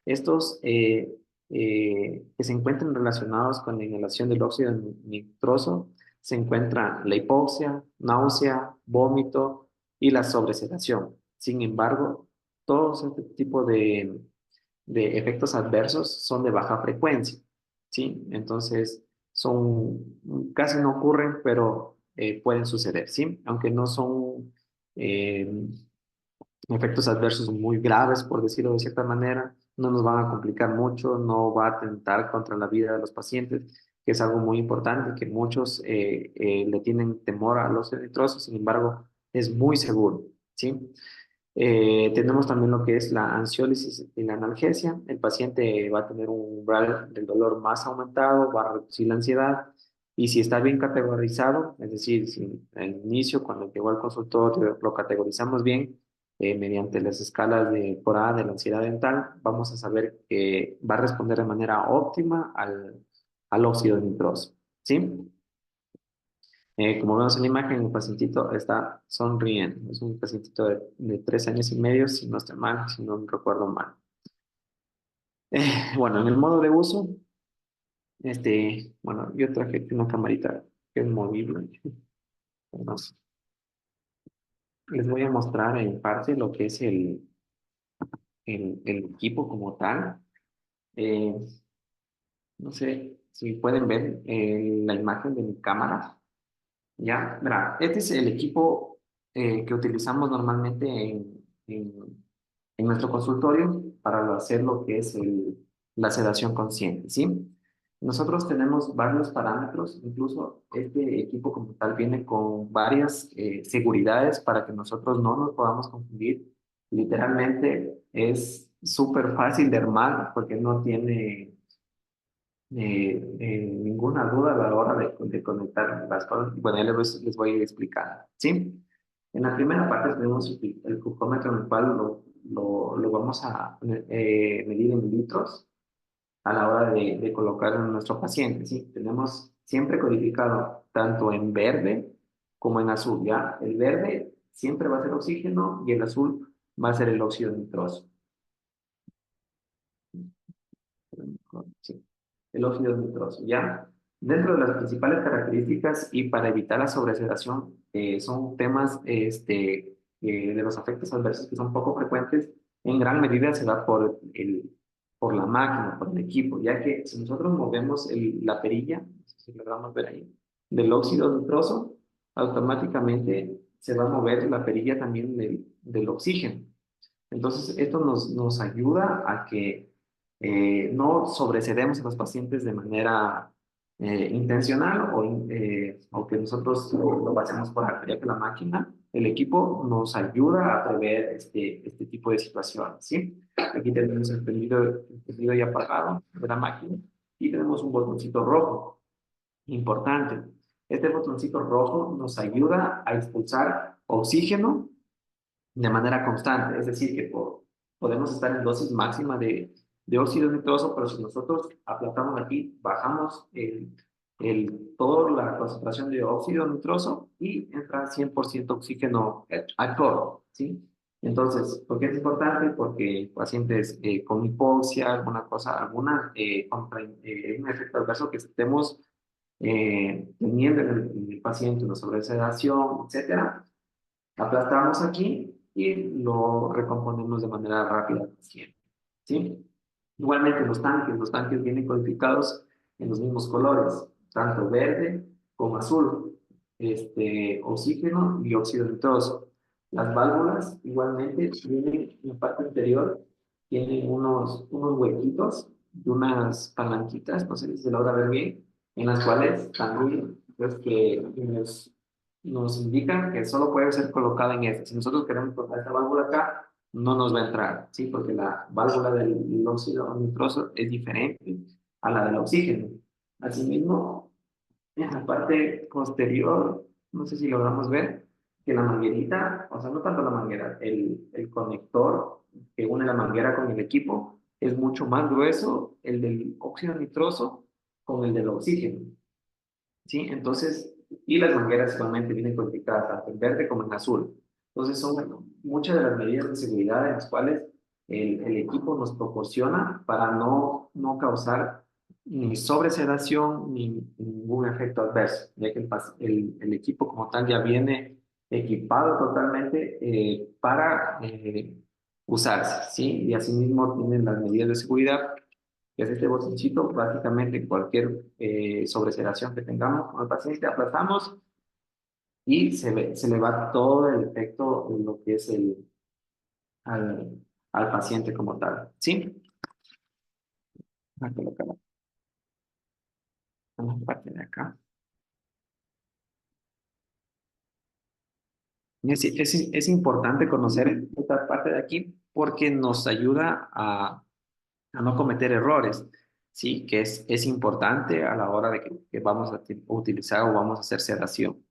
estos que se encuentran relacionados con la inhalación del óxido nitroso, se encuentran la hipoxia, náusea, vómito y la sobresedación. Sin embargo, todos este tipo de efectos adversos son de baja frecuencia, ¿sí? Entonces, casi no ocurren, pero pueden suceder, ¿sí? Aunque no son eh, efectos adversos muy graves, por decirlo de cierta manera, no nos van a complicar mucho, no va a atentar contra la vida de los pacientes, que es algo muy importante, que muchos le tienen temor a los nitrosos, sin embargo, es muy seguro, ¿sí? Tenemos también lo que es la ansiólisis y la analgesia. El paciente va a tener un umbral del dolor más aumentado, va a reducir la ansiedad y si está bien categorizado, es decir, si al inicio, cuando llegó al consultorio, lo categorizamos bien mediante las escalas por A de la ansiedad dental, vamos a saber que va a responder de manera óptima al óxido nitroso. ¿Sí? Como vemos en la imagen, el pacientito está sonriendo. Es un pacientito de 3 años y medio, si no estoy mal, si no recuerdo mal. Bueno, en el modo de uso, bueno, yo traje aquí una camarita que es movible. Perdón. Les voy a mostrar en parte lo que es el equipo como tal. Eh, no sé si pueden ver la imagen de mi cámara. Ya, verá, este es el equipo que utilizamos normalmente en nuestro consultorio para hacer lo que es la sedación consciente, ¿sí? Nosotros tenemos varios parámetros, incluso este equipo como tal viene con varias seguridades para que nosotros no nos podamos confundir. Literalmente es súper fácil de armar porque ninguna duda a la hora de conectar las cosas. Bueno, ya les voy a ir explicando, ¿sí? En la primera parte tenemos el glucómetro en el cual lo vamos a medir en litros a la hora de colocar en nuestro paciente, ¿sí? Tenemos siempre codificado tanto en verde como en azul, ¿ya? El verde siempre va a ser oxígeno y el azul va a ser el óxido nitroso. Sí, el óxido nitroso, ¿ya? Dentro de las principales características y para evitar la sobresedación, son temas de los efectos adversos que son poco frecuentes, en gran medida se da por la máquina, por el equipo, ya que si nosotros movemos la perilla, no sé si logramos ver ahí, del óxido nitroso, automáticamente se va a mover la perilla también del oxígeno. Entonces, esto nos ayuda a que no sobrecedemos a los pacientes de manera intencional o que nosotros lo hacemos por acá, ya que la máquina, el equipo nos ayuda a prever este tipo de situaciones, ¿sí? Aquí tenemos el prendido y apagado de la máquina y tenemos un botoncito rojo, importante. Este botoncito rojo nos ayuda a expulsar oxígeno de manera constante, es decir, que podemos estar en dosis máxima de óxido nitroso, pero si nosotros aplastamos aquí, bajamos toda la concentración de óxido nitroso y entra 100% oxígeno al coro, ¿sí? Entonces, ¿por qué es importante? Porque pacientes con hipoxia, alguna cosa, un efecto adverso que estemos teniendo en el paciente, una sobresedación, etcétera, aplastamos aquí y lo recomponemos de manera rápida al paciente, ¿sí? Igualmente los tanques vienen codificados en los mismos colores, tanto verde como azul, oxígeno y óxido nitroso. Las válvulas igualmente tienen en la parte interior, tienen unos huequitos y unas palanquitas, no sé si se logra ver bien, en las cuales también pues, que nos indican que solo puede ser colocada en este. Si nosotros queremos colocar esta válvula acá, no nos va a entrar, ¿sí? Porque la válvula del óxido nitroso es diferente a la del oxígeno. Asimismo, en la parte posterior, no sé si logramos ver que la manguerita, o sea, no tanto la manguera, el conector que une la manguera con el equipo es mucho más grueso, el del óxido nitroso con el del oxígeno. ¿Sí? Entonces, y las mangueras igualmente vienen codificadas tanto en verde como en azul. Entonces, son muchas de las medidas de seguridad en las cuales el equipo nos proporciona para no causar ni sobresedación ni ningún efecto adverso, ya que el equipo como tal ya viene equipado totalmente para usarse, ¿sí? Y asimismo tienen las medidas de seguridad que es este botoncito, básicamente cualquier sobresedación que tengamos con el paciente, aplastamos y se le va todo el efecto en lo que es al paciente como tal. ¿Sí? Voy a colocar la parte de acá. Es importante conocer esta parte de aquí porque nos ayuda a no cometer errores, ¿sí? Que es importante a la hora de que vamos a utilizar o vamos a hacer sedación.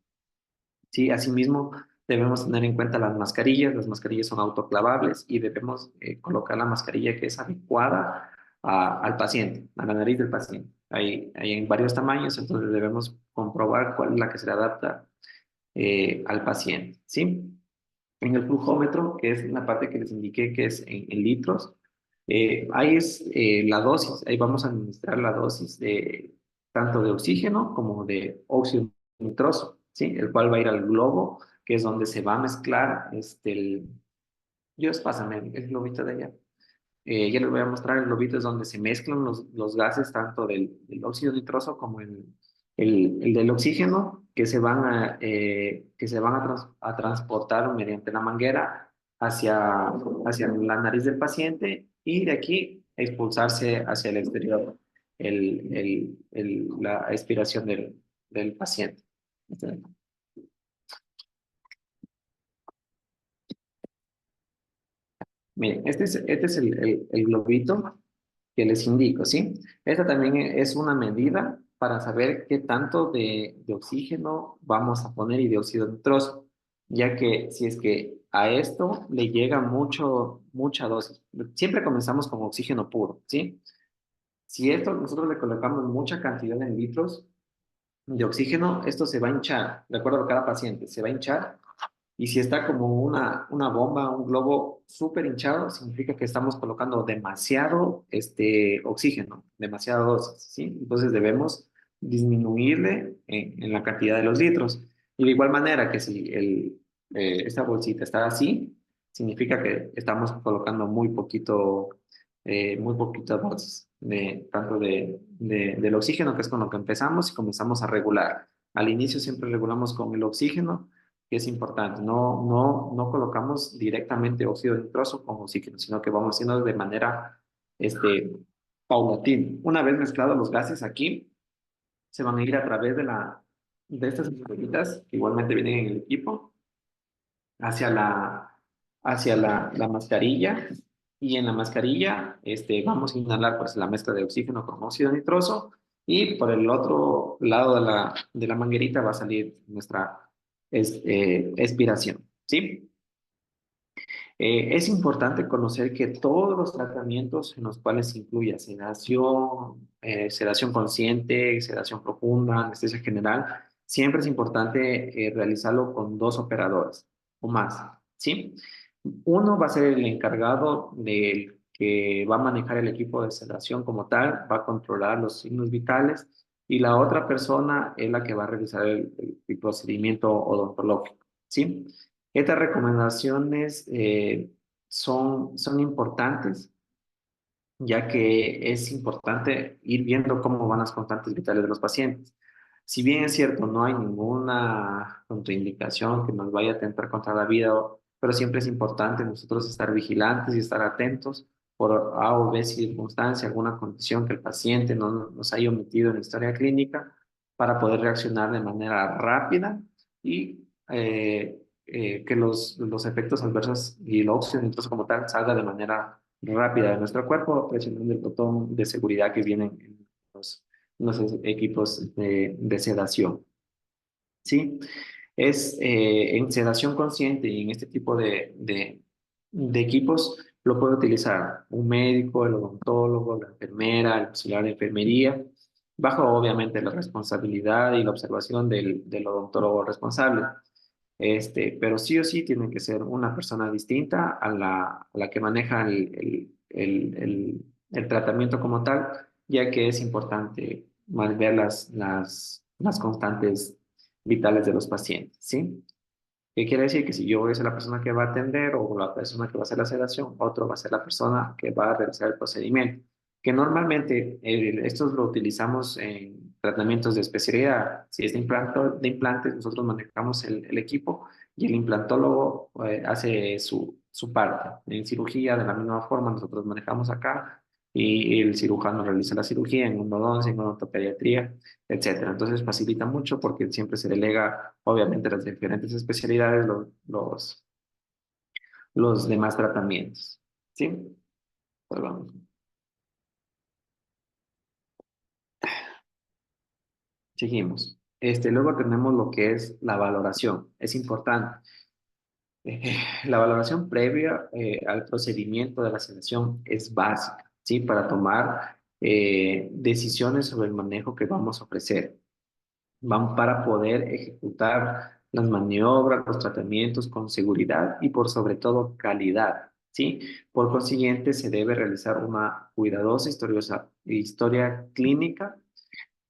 Sí, asimismo, debemos tener en cuenta las mascarillas. Las mascarillas son autoclavables y debemos colocar la mascarilla que es adecuada al paciente, a la nariz del paciente. Hay en varios tamaños, entonces debemos comprobar cuál es la que se le adapta al paciente, ¿sí? En el flujómetro, que es la parte que les indiqué que es en litros, ahí es la dosis, ahí vamos a administrar la dosis de tanto de oxígeno como de óxido nitroso, ¿sí? El cual va a ir al globo, que es donde se va a mezclar Dios, pásame el globito de allá. Ya les voy a mostrar el globito, es donde se mezclan los gases tanto del óxido nitroso como el del oxígeno que se van a transportar mediante la manguera hacia la nariz del paciente y de aquí expulsarse hacia el exterior la expiración del paciente. Miren, este es el globito. que les indico, ¿sí? Esta también es una medida para saber qué tanto de oxígeno vamos a poner y de óxido nitroso, ya que si es que a esto le llega mucha dosis, siempre comenzamos con oxígeno puro, ¿sí? Si esto nosotros le colocamos mucha cantidad en litros de oxígeno, esto se va a hinchar, de acuerdo a cada paciente, se va a hinchar y si está como una bomba, un globo súper hinchado, significa que estamos colocando demasiado oxígeno, demasiada dosis, ¿sí? Entonces debemos disminuirle en la cantidad de los litros. Y de igual manera que si esta bolsita está así, significa que estamos colocando muy poquita dosis tanto del oxígeno, que es con lo que empezamos, y comenzamos a regular. Al inicio siempre regulamos con el oxígeno, que es importante. No colocamos directamente óxido nitroso con oxígeno, sino que vamos haciendo de manera este, paulatina. Una vez mezclados los gases aquí, se van a ir a través de estas bolitas que igualmente vienen en el equipo hacia la mascarilla. Y en la mascarilla vamos a inhalar pues, la mezcla de oxígeno con óxido nitroso y por el otro lado de la manguerita va a salir nuestra expiración, ¿sí? Es importante conocer que todos los tratamientos en los cuales se incluye sedación consciente, sedación profunda, anestesia general, siempre es importante realizarlo con dos operadores o más, ¿sí? Uno va a ser el encargado del que va a manejar el equipo de sedación como tal, va a controlar los signos vitales y la otra persona es la que va a realizar el procedimiento odontológico, ¿sí? Estas recomendaciones son importantes, ya que es importante ir viendo cómo van las constantes vitales de los pacientes. Si bien es cierto, no hay ninguna contraindicación que nos vaya a atentar contra la vida, pero siempre es importante nosotros estar vigilantes y estar atentos por A o B circunstancia, alguna condición que el paciente no nos haya omitido en la historia clínica para poder reaccionar de manera rápida y que los efectos adversos y el óxido nitroso como tal salga de manera rápida de nuestro cuerpo, presionando el botón de seguridad que vienen en los equipos de sedación. ¿Sí? Es en sedación consciente y en este tipo de equipos lo puede utilizar un médico, el odontólogo, la enfermera, el auxiliar de enfermería, bajo obviamente la responsabilidad y la observación del odontólogo responsable. Pero sí o sí tiene que ser una persona distinta a la que maneja el tratamiento como tal, ya que es importante ver las constantes vitales de los pacientes, ¿sí? ¿Qué quiere decir? Que si yo voy a ser la persona que va a atender o la persona que va a hacer la sedación, otro va a ser la persona que va a realizar el procedimiento. Que normalmente estos lo utilizamos en tratamientos de especialidad. Si es de implantes, nosotros manejamos el equipo y el implantólogo hace su parte. En cirugía, de la misma forma, nosotros manejamos acá y el cirujano realiza la cirugía en endodoncia, en odontopediatría, etcétera. Entonces facilita mucho porque siempre se delega, obviamente, las diferentes especialidades, los demás tratamientos. ¿Sí? Pues vamos. Seguimos. Luego tenemos lo que es la valoración. Es importante. La valoración previa al procedimiento de la selección es básica, ¿sí? Para tomar decisiones sobre el manejo que vamos a ofrecer. Van para poder ejecutar las maniobras, los tratamientos con seguridad y por sobre todo calidad, ¿sí? Por consiguiente, se debe realizar una cuidadosa historia clínica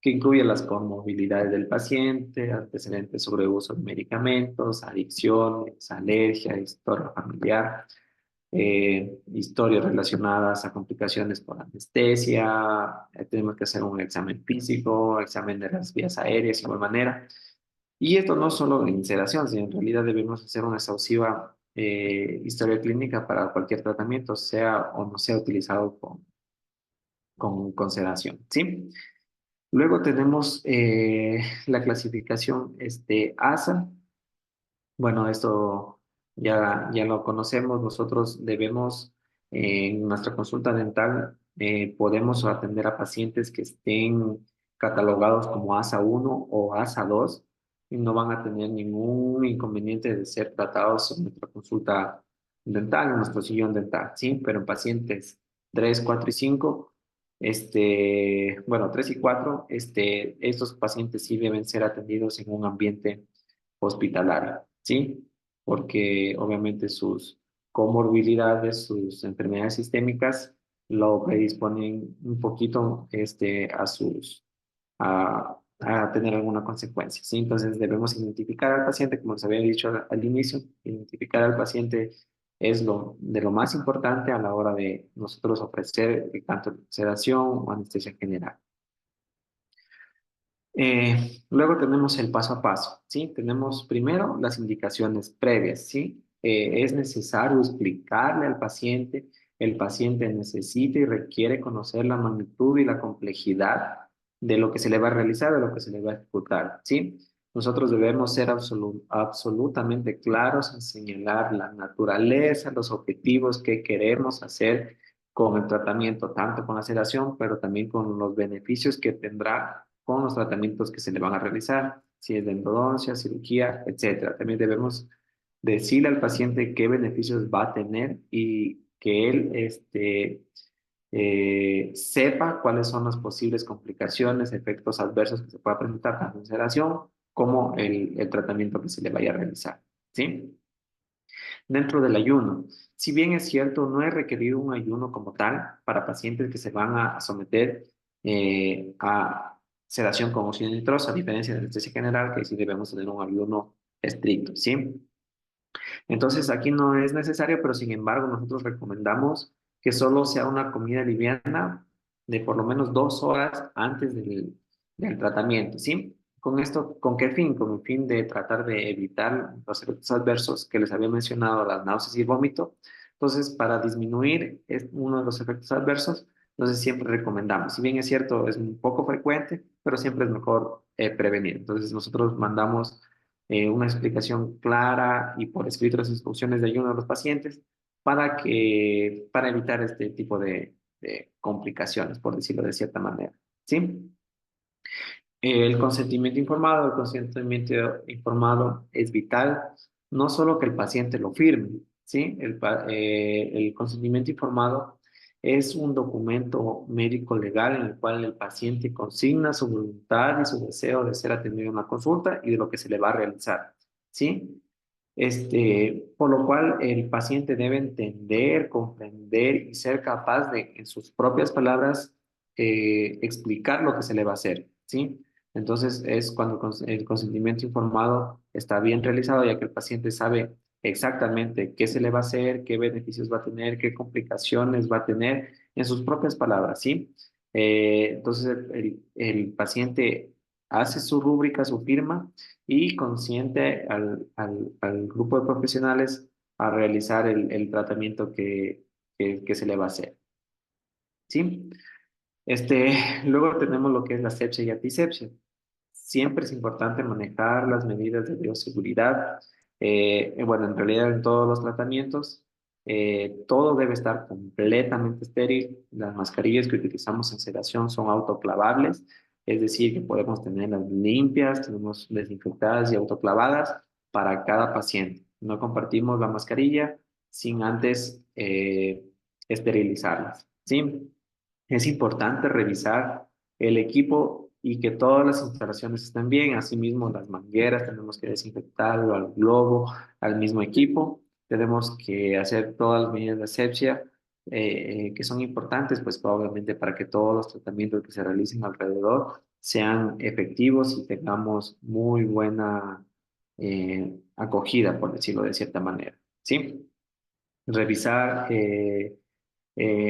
que incluye las comorbilidades del paciente, antecedentes sobre uso de medicamentos, adicciones, alergia, historia familiar, historias relacionadas a complicaciones por anestesia, tenemos que hacer un examen físico, examen de las vías aéreas de igual manera. Y esto no solo en sedación, sino en realidad debemos hacer una exhaustiva historia clínica para cualquier tratamiento, sea o no sea utilizado con sedación, ¿sí? Luego tenemos la clasificación ASA. Bueno, esto ya lo conocemos. Nosotros debemos, en nuestra consulta dental, podemos atender a pacientes que estén catalogados como ASA 1 o ASA 2 y no van a tener ningún inconveniente de ser tratados en nuestra consulta dental, en nuestro sillón dental, ¿sí? Pero en pacientes 3, 4 y 5, bueno, 3 y 4, estos pacientes sí deben ser atendidos en un ambiente hospitalario, ¿sí? Porque obviamente sus comorbilidades, sus enfermedades sistémicas lo predisponen un poquito a tener alguna consecuencia, ¿sí? Entonces debemos identificar al paciente, como les había dicho al inicio, identificar al paciente es de lo más importante a la hora de nosotros ofrecer tanto sedación o anestesia general. Luego tenemos el paso a paso, ¿sí? Tenemos primero las indicaciones previas, ¿sí? Es necesario explicarle al paciente, el paciente necesita y requiere conocer la magnitud y la complejidad de lo que se le va a realizar, de lo que se le va a ejecutar, ¿sí? Nosotros debemos ser absolutamente claros en señalar la naturaleza, los objetivos que queremos hacer con el tratamiento, tanto con la sedación, pero también con los beneficios que tendrá con los tratamientos que se le van a realizar, si es de endodoncia, cirugía, etcétera. También debemos decirle al paciente qué beneficios va a tener y que él sepa cuáles son las posibles complicaciones, efectos adversos que se pueda presentar tanto en sedación como el tratamiento que se le vaya a realizar, ¿sí? Dentro del ayuno, si bien es cierto, no es requerido un ayuno como tal para pacientes que se van a someter a sedación con óxido nitroso, a diferencia de anestesia general, que sí debemos tener un ayuno estricto, ¿sí? Entonces aquí no es necesario, pero sin embargo nosotros recomendamos que solo sea una comida liviana de por lo menos 2 horas antes del tratamiento, ¿sí? Con esto, ¿con qué fin? Con el fin de tratar de evitar los efectos adversos que les había mencionado, las náuseas y vómito. Entonces, para disminuir uno de los efectos adversos, entonces siempre recomendamos. Si bien es cierto, es un poco frecuente, pero siempre es mejor prevenir. Entonces, nosotros mandamos una explicación clara y por escrito las instrucciones de ayuno a los pacientes para evitar este tipo de complicaciones, por decirlo de cierta manera. ¿Sí? El consentimiento informado es vital, no solo que el paciente lo firme, ¿sí? El consentimiento informado es un documento médico legal en el cual el paciente consigna su voluntad y su deseo de ser atendido en la consulta y de lo que se le va a realizar, ¿sí? Por lo cual el paciente debe entender, comprender y ser capaz de, en sus propias palabras, explicar lo que se le va a hacer, ¿sí? Entonces es cuando el consentimiento informado está bien realizado, ya que el paciente sabe exactamente qué se le va a hacer, qué beneficios va a tener, qué complicaciones va a tener, en sus propias palabras, ¿sí? Entonces el paciente hace su rúbrica, su firma y consiente al grupo de profesionales a realizar el tratamiento que se le va a hacer, ¿sí? Luego tenemos lo que es la sepsia y antisepsia. Siempre es importante manejar las medidas de bioseguridad. Bueno, en realidad en todos los tratamientos, todo debe estar completamente estéril. Las mascarillas que utilizamos en sedación son autoclavables, es decir, que podemos tenerlas limpias, tenemos desinfectadas y autoclavadas para cada paciente. No compartimos la mascarilla sin antes esterilizarlas, ¿sí? Es importante revisar el equipo y que todas las instalaciones estén bien. Asimismo, las mangueras tenemos que desinfectarlo al globo, al mismo equipo. Tenemos que hacer todas las medidas de asepsia que son importantes, pues probablemente para que todos los tratamientos que se realicen alrededor sean efectivos y tengamos muy buena acogida, por decirlo de cierta manera. ¿Sí? Revisar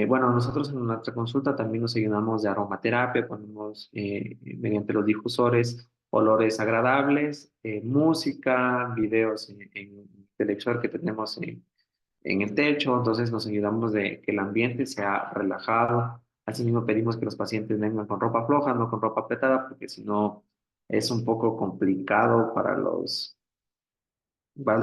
bueno, nosotros en nuestra consulta también nos ayudamos de aromaterapia, ponemos mediante los difusores olores agradables, música, videos en televisor que tenemos en el techo, entonces nos ayudamos de que el ambiente sea relajado. Asimismo pedimos que los pacientes vengan con ropa floja, no con ropa apretada, porque si no es un poco complicado para los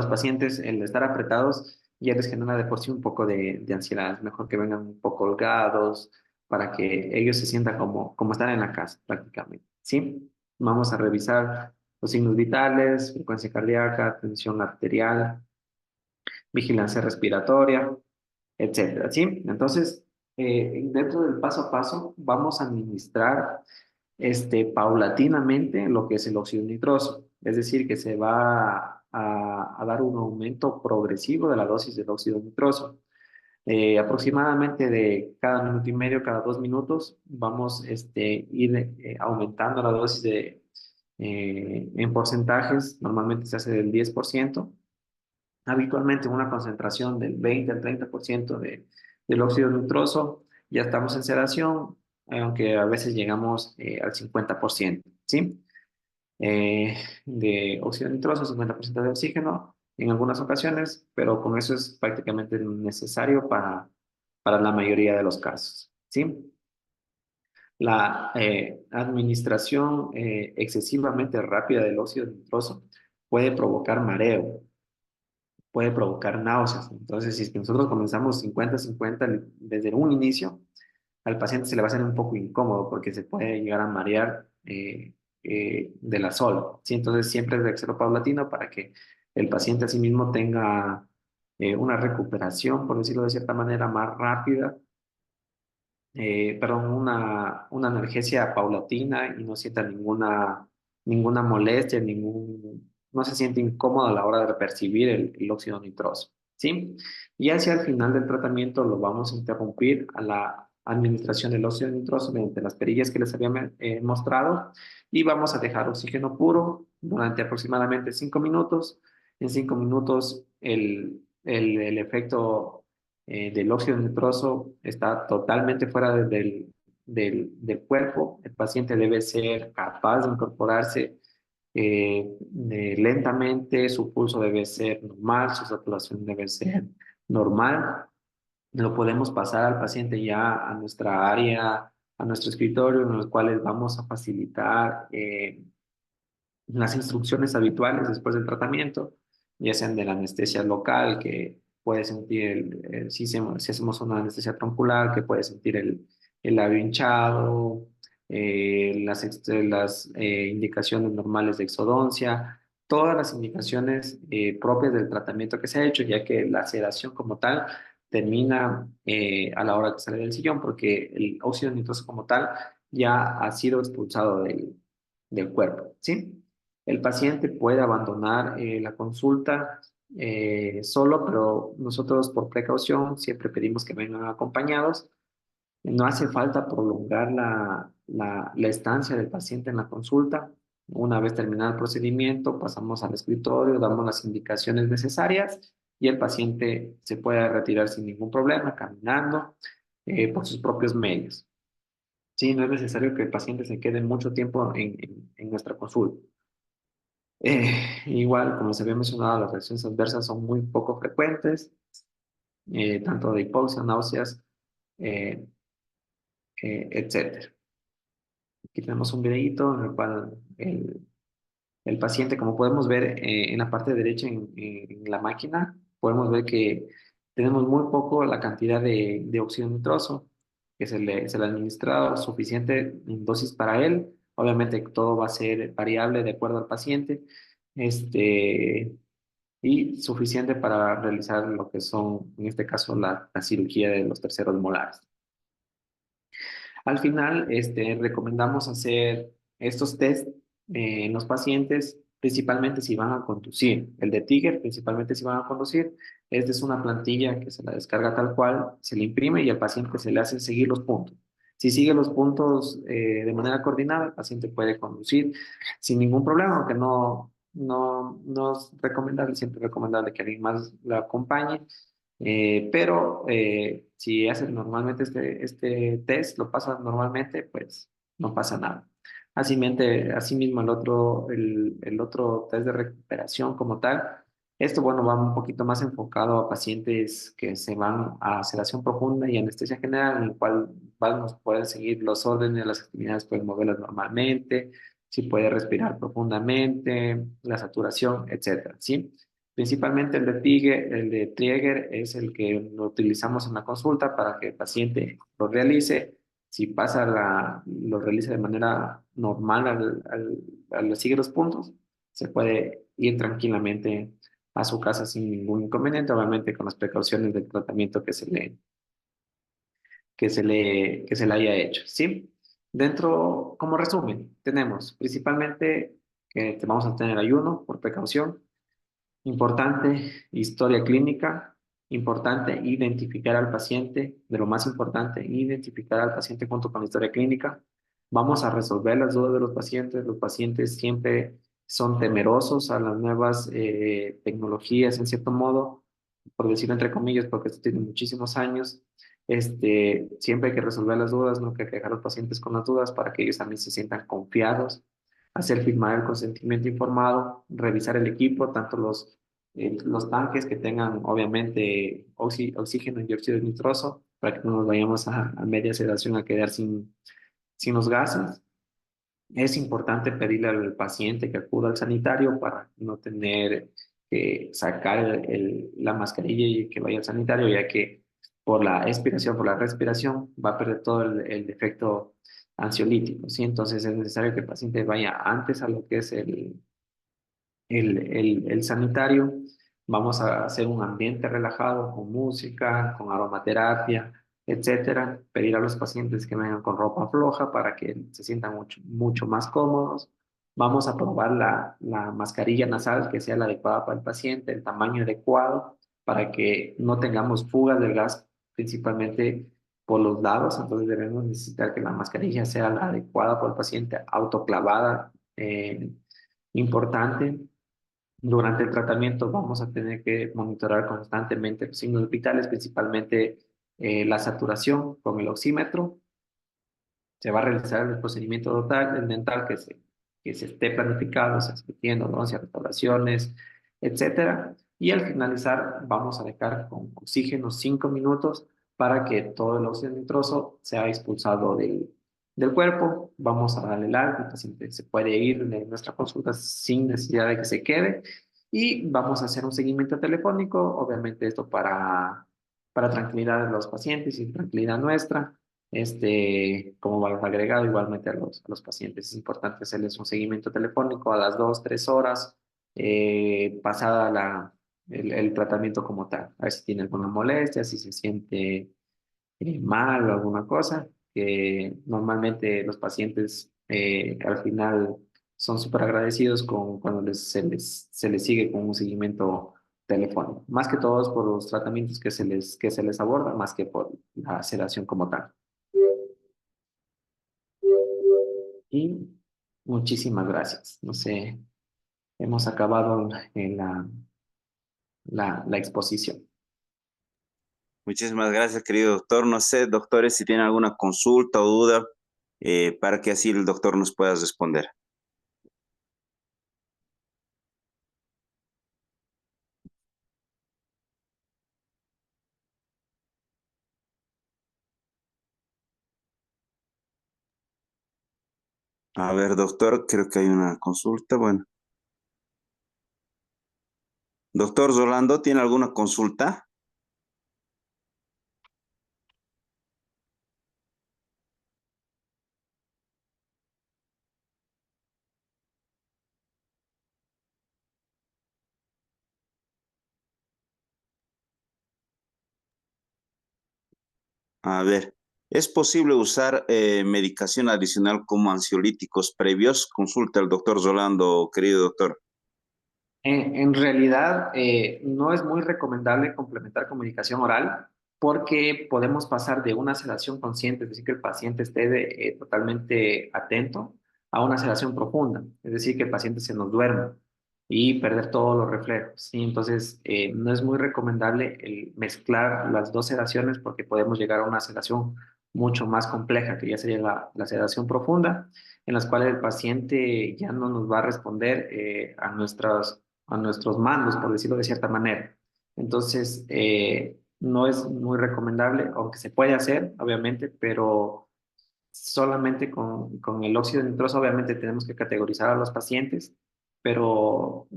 pacientes, el estar apretados ya les genera de por sí un poco de ansiedad. Es mejor que vengan un poco holgados, para que ellos se sientan como están en la casa prácticamente, ¿sí? Vamos a revisar los signos vitales, frecuencia cardíaca, tensión arterial, vigilancia respiratoria, etcétera, ¿sí? Entonces, dentro del paso a paso, vamos a administrar paulatinamente lo que es el óxido nitroso, es decir, que se va a dar un aumento progresivo de la dosis del óxido nitroso. Aproximadamente de cada minuto y medio, cada 2 minutos, vamos ir aumentando la dosis en porcentajes, normalmente se hace del 10%, habitualmente una concentración del 20 al 30% del óxido nitroso, ya estamos en sedación, aunque a veces llegamos al 50%, ¿sí? De óxido nitroso, 50% de oxígeno en algunas ocasiones, pero con eso es prácticamente necesario para la mayoría de los casos, ¿sí? La administración excesivamente rápida del óxido nitroso puede provocar mareo, puede provocar náuseas. Entonces, si es que nosotros comenzamos 50-50 desde un inicio, al paciente se le va a hacer un poco incómodo porque se puede llegar a marear de la sola, ¿sí? Entonces, siempre es de hacerlo paulatino para que el paciente asimismo tenga una recuperación, por decirlo de cierta manera, más rápida, perdón, una analgesia paulatina y no sienta ninguna molestia, no se siente incómodo a la hora de percibir el óxido nitroso, ¿sí? Y hacia el final del tratamiento lo vamos a interrumpir a la administración del óxido nitroso mediante las perillas que les había mostrado y vamos a dejar oxígeno puro durante aproximadamente 5 minutos. En 5 minutos el efecto del óxido nitroso está totalmente fuera del cuerpo. El paciente debe ser capaz de incorporarse lentamente, su pulso debe ser normal, su saturación debe ser normal. Lo podemos pasar al paciente ya a nuestra área, a nuestro escritorio, en los cuales vamos a facilitar las instrucciones habituales después del tratamiento, ya sean de la anestesia local, que puede sentir, si hacemos una anestesia troncular, que puede sentir el labio hinchado, las indicaciones normales de exodoncia, todas las indicaciones propias del tratamiento que se ha hecho, ya que la sedación como tal termina a la hora que sale del sillón, porque el óxido nitroso como tal ya ha sido expulsado del cuerpo, ¿sí? El paciente puede abandonar la consulta solo, pero nosotros por precaución siempre pedimos que vengan acompañados. No hace falta prolongar la estancia del paciente en la consulta. Una vez terminado el procedimiento, pasamos al escritorio, damos las indicaciones necesarias y el paciente se puede retirar sin ningún problema, caminando por sus propios medios. Sí, no es necesario que el paciente se quede mucho tiempo en nuestra consulta. Igual, como se había mencionado, las reacciones adversas son muy poco frecuentes, tanto de hipoxia, náuseas, eh, etcétera. Aquí tenemos un videíto en el cual el paciente, como podemos ver en la parte derecha en la máquina, podemos ver que tenemos muy poco la cantidad de óxido nitroso que se le ha administrado, suficiente en dosis para él. Obviamente todo va a ser variable de acuerdo al paciente. Este, y suficiente para realizar lo que son, en este caso, la cirugía de los terceros molares. Al final, recomendamos hacer estos test en los pacientes, principalmente si van a conducir. El de Tiger, principalmente si van a conducir. Esta es una plantilla que se la descarga tal cual, se le imprime y al paciente se le hace seguir los puntos. Si sigue los puntos de manera coordinada, el paciente puede conducir sin ningún problema, aunque no es recomendable, siempre es recomendable que alguien más la acompañe. Pero si haces normalmente este test, lo pasas normalmente, pues no pasa nada. Asimismo, el otro test de recuperación como tal, esto, bueno, va un poquito más enfocado a pacientes que se van a sedación profunda y anestesia general, en el cual vamos a poder seguir los órdenes, las actividades, pueden moverlas normalmente, si puede respirar profundamente, la saturación, etcétera, ¿sí? Principalmente el de Trieger es el que lo utilizamos en la consulta para que el paciente lo realice Si pasa lo realiza de manera normal al seguir los puntos, se puede ir tranquilamente a su casa sin ningún inconveniente, obviamente con las precauciones del tratamiento que se le haya hecho, ¿sí? Dentro, como resumen, tenemos principalmente que vamos a tener ayuno por precaución, importante historia clínica, importante identificar al paciente, de lo más importante, identificar al paciente junto con la historia clínica. Vamos a resolver las dudas de los pacientes siempre son temerosos a las nuevas tecnologías, en cierto modo, por decirlo entre comillas, porque esto tiene muchísimos años. Siempre hay que resolver las dudas, no hay que dejar a los pacientes con las dudas para que ellos también se sientan confiados, hacer firmar el consentimiento informado, revisar el equipo, tanto los tanques que tengan obviamente oxígeno y dióxido nitroso, para que no nos vayamos a media sedación a quedar sin los gases. Es importante pedirle al paciente que acuda al sanitario para no tener que sacar la mascarilla y que vaya al sanitario, ya que por la expiración, por la respiración, va a perder todo el efecto ansiolítico, ¿sí? Entonces es necesario que el paciente vaya antes a lo que es el sanitario. Vamos a hacer un ambiente relajado con música, con aromaterapia, etcétera. Pedir a los pacientes que vengan con ropa floja para que se sientan mucho más cómodos. Vamos a probar la mascarilla nasal que sea la adecuada para el paciente, el tamaño adecuado, para que no tengamos fugas del gas, principalmente por los lados. Entonces debemos necesitar que la mascarilla sea la adecuada para el paciente, autoclavada, importante. Durante el tratamiento vamos a tener que monitorar constantemente los signos vitales, principalmente la saturación con el oxímetro. Se va a realizar el procedimiento total, el dental que se esté planificado, se esté haciendo, ¿no? Restauraciones, etcétera. Y al finalizar vamos a dejar con oxígeno 5 minutos para que todo el óxido nitroso sea expulsado del cuerpo. Vamos a darle el alta, el paciente se puede ir de nuestra consulta sin necesidad de que se quede y vamos a hacer un seguimiento telefónico, obviamente esto para tranquilidad de los pacientes y tranquilidad nuestra. Como valor agregado, igualmente a los pacientes es importante hacerles un seguimiento telefónico a las 2, 3 horas pasada el tratamiento como tal. A ver si tiene alguna molestia, si se siente mal o alguna cosa, que normalmente los pacientes al final son súper agradecidos cuando se les sigue con un seguimiento telefónico. Más que todo es por los tratamientos que se les aborda, más que por la sedación como tal. Y muchísimas gracias. No sé, hemos acabado en la exposición. Muchísimas gracias, querido doctor. No sé, doctores, si tienen alguna consulta o duda, para que así el doctor nos pueda responder. A ver, doctor, creo que hay una consulta. Bueno, doctor Rolando, ¿tiene alguna consulta? A ver, ¿es posible usar medicación adicional como ansiolíticos previos? Consulta al doctor Rolando, querido doctor. En realidad, no es muy recomendable complementar con medicación oral porque podemos pasar de una sedación consciente, es decir, que el paciente esté totalmente atento, a una sedación profunda, es decir, que el paciente se nos duerma y perder todos los reflejos, ¿sí? Entonces, no es muy recomendable el mezclar las dos sedaciones porque podemos llegar a una sedación mucho más compleja, que ya sería la sedación profunda, en las cuales el paciente ya no nos va a responder a nuestros mandos, por decirlo de cierta manera. Entonces, no es muy recomendable, aunque se puede hacer, obviamente, pero solamente con el óxido nitroso, obviamente tenemos que categorizar a los pacientes pero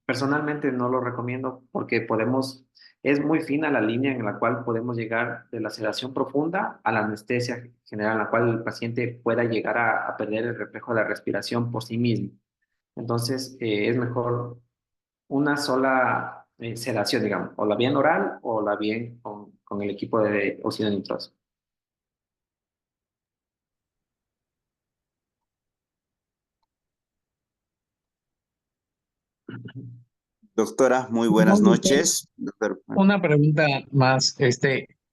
personalmente no lo recomiendo porque es muy fina la línea en la cual podemos llegar de la sedación profunda a la anestesia general, en la cual el paciente pueda llegar a perder el reflejo de la respiración por sí mismo. Entonces, es mejor una sola sedación, digamos, o la bien oral o la bien con el equipo de óxido nitroso. Doctora, muy No, buenas doctor, noches. Doctor, una pregunta más.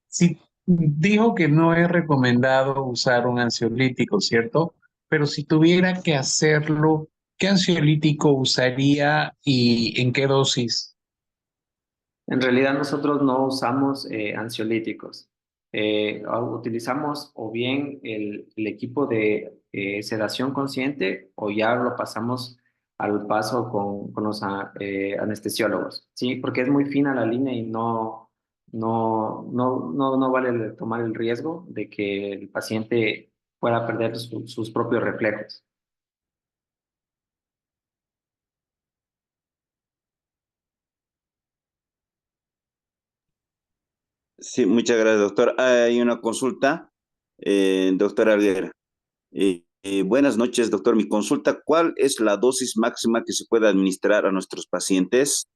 Si dijo que no es recomendado usar un ansiolítico, ¿cierto? Pero si tuviera que hacerlo, ¿qué ansiolítico usaría y en qué dosis? En realidad nosotros no usamos ansiolíticos. Utilizamos o bien el equipo de sedación consciente o ya lo pasamos al paso con los anestesiólogos, ¿sí? Porque es muy fina la línea y no vale tomar el riesgo de que el paciente pueda perder sus propios reflejos. sí, muchas gracias, doctor. Hay una consulta, doctora Alguera. Buenas noches, doctor. Mi consulta, ¿cuál es la dosis máxima que se puede administrar a nuestros pacientes?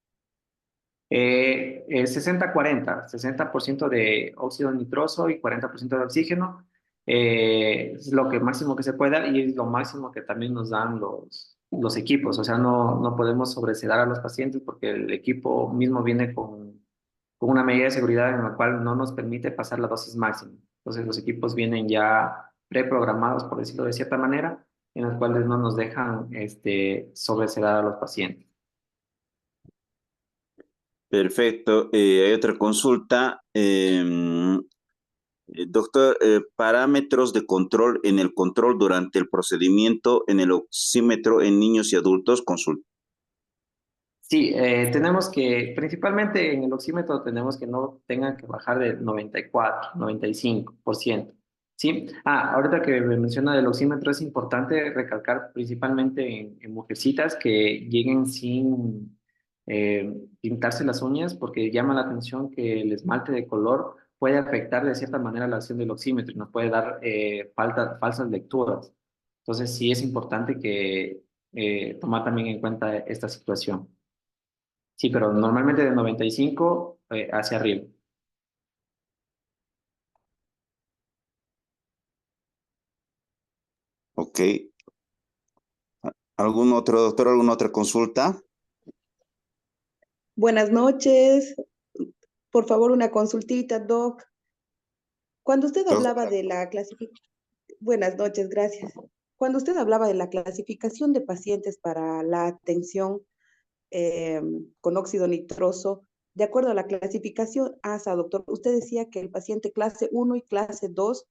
60-40, 60% de óxido nitroso y 40% de oxígeno. Es lo que máximo que se pueda y es lo máximo que también nos dan los equipos. O sea, no podemos sobresedar a los pacientes porque el equipo mismo viene con una medida de seguridad en la cual no nos permite pasar la dosis máxima. Entonces, los equipos vienen ya preprogramados, por decirlo de cierta manera, en los cuales no nos dejan sobresedar a los pacientes. Perfecto. Hay otra consulta. Doctor, parámetros de control en el control durante el procedimiento en el oxímetro en niños y adultos, consulta. Sí, tenemos que, principalmente en el oxímetro, tenemos que no tengan que bajar de 94, 95%. ¿Sí? Ahorita que me menciona del oxímetro, es importante recalcar principalmente en mujercitas que lleguen sin pintarse las uñas, porque llama la atención que el esmalte de color puede afectar de cierta manera la acción del oxímetro y nos puede dar falsas lecturas. Entonces, sí es importante que tomar también en cuenta esta situación. Sí, pero normalmente de 95 hacia arriba. Ok. ¿Algún otro doctor, alguna otra consulta? Buenas noches. Por favor, una consultita, Doc. Cuando usted hablaba Doctora. de la clasificación, buenas noches, gracias. Cuando usted hablaba de la clasificación de pacientes para la atención eh, con óxido nitroso, de acuerdo a la clasificación ASA, doctor, usted decía que el paciente clase 1 y clase 2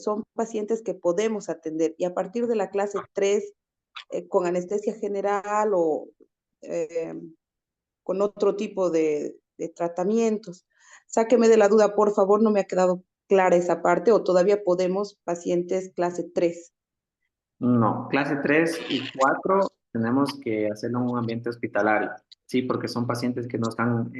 son pacientes que podemos atender y a partir de la clase 3 con anestesia general o eh, con otro tipo de tratamientos. Sáqueme de la duda, por favor, no me ha quedado clara esa parte o todavía podemos pacientes clase 3. No, clase 3 y 4 tenemos que hacerlo en un ambiente hospitalario, sí, porque son pacientes que no están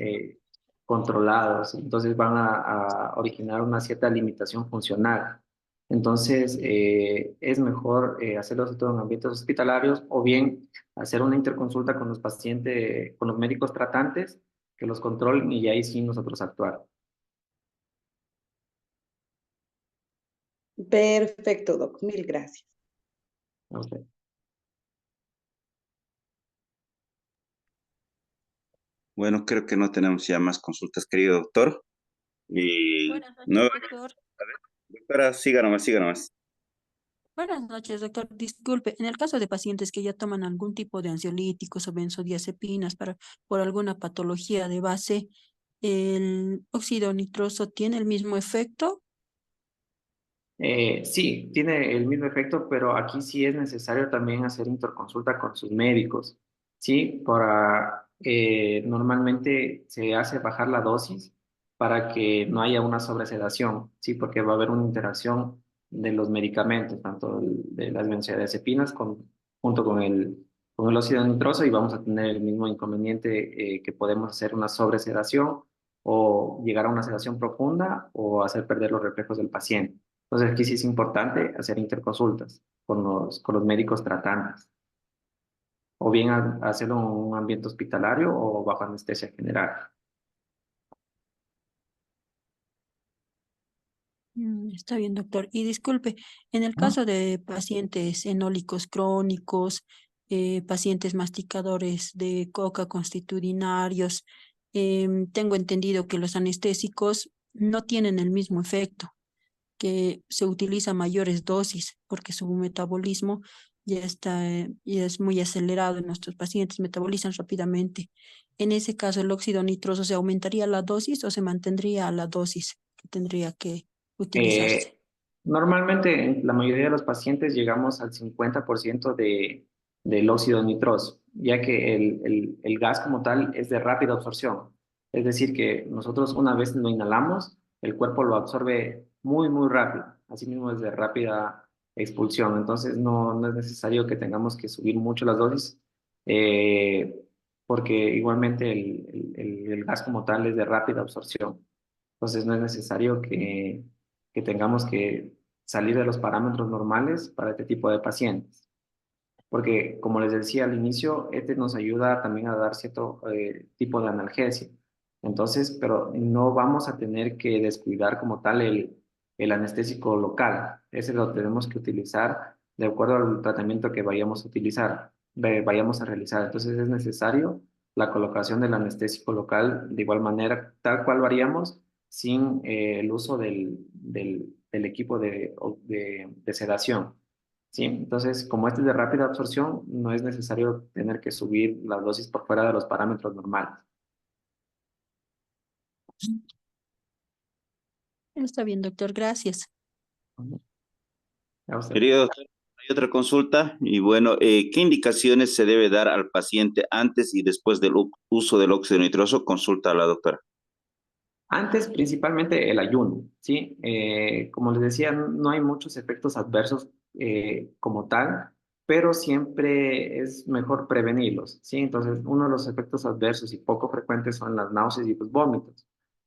controlados, entonces van a originar una cierta limitación funcional. Entonces, es mejor hacerlo todo en ambientes hospitalarios o bien hacer una interconsulta con los pacientes, con los médicos tratantes que los controlen y ahí sí nosotros actuar. Perfecto, doc. Mil gracias. Ok. Bueno, creo que no tenemos ya más consultas, querido doctor. Y Buenas no, noches, doctor. doctora, siga nomás, siga nomás. Buenas noches, doctor. Disculpe, en el caso de pacientes que ya toman algún tipo de ansiolíticos o benzodiazepinas por alguna patología de base, ¿el óxido nitroso tiene el mismo efecto? Sí, tiene el mismo efecto, pero aquí sí es necesario también hacer interconsulta con sus médicos, ¿sí? Normalmente se hace bajar la dosis para que no haya una sobresedación, ¿sí? Porque va a haber una interacción de los medicamentos, tanto de las benzodiazepinas junto con con el óxido nitroso y vamos a tener el mismo inconveniente que podemos hacer una sobresedación o llegar a una sedación profunda o hacer perder los reflejos del paciente. Entonces aquí sí es importante hacer interconsultas con los médicos tratantes o bien hacerlo en un ambiente hospitalario o bajo anestesia general. Está bien, doctor. Y disculpe, en el ¿No? caso de pacientes enólicos crónicos, pacientes masticadores de coca constitucionarios, tengo entendido que los anestésicos no tienen el mismo efecto, que se utiliza mayores dosis porque su metabolismo ya es muy acelerado en nuestros pacientes, metabolizan rápidamente. En ese caso, el óxido nitroso, ¿se aumentaría la dosis o se mantendría a la dosis que tendría que utilizarse? Eh, Normalmente en la mayoría de los pacientes llegamos al 50% del óxido nitroso, ya que el gas como tal es de rápida absorción. Es decir, que nosotros una vez lo inhalamos, el cuerpo lo absorbe muy, muy rápido. Asimismo es de rápida expulsión. Entonces no es necesario que tengamos que subir mucho las dosis, eh, porque igualmente el gas como tal es de rápida absorción. Entonces no es necesario que tengamos que salir de los parámetros normales para este tipo de pacientes. Porque, como les decía al inicio, este nos ayuda también a dar cierto tipo de analgesia. Entonces, pero no vamos a tener que descuidar como tal el anestésico local. Ese lo tenemos que utilizar de acuerdo al tratamiento que vayamos a utilizar, vayamos a realizar. Entonces, es necesario la colocación del anestésico local de igual manera, tal cual lo haríamos sin el uso del equipo de sedación. ¿Sí? Entonces, como este es de rápida absorción, no es necesario tener que subir la dosis por fuera de los parámetros normales. Está bien, doctor, gracias. Ujú. A usted. Querido doctor, hay otra consulta y bueno, ¿qué indicaciones se debe dar al paciente antes y después del uso del óxido nitroso? Consulta a la doctora. Antes, principalmente el ayuno, ¿sí? Como les decía, no hay muchos efectos adversos como tal, pero siempre es mejor prevenirlos, ¿sí? Entonces, uno de los efectos adversos y poco frecuentes son las náuseas y los vómitos.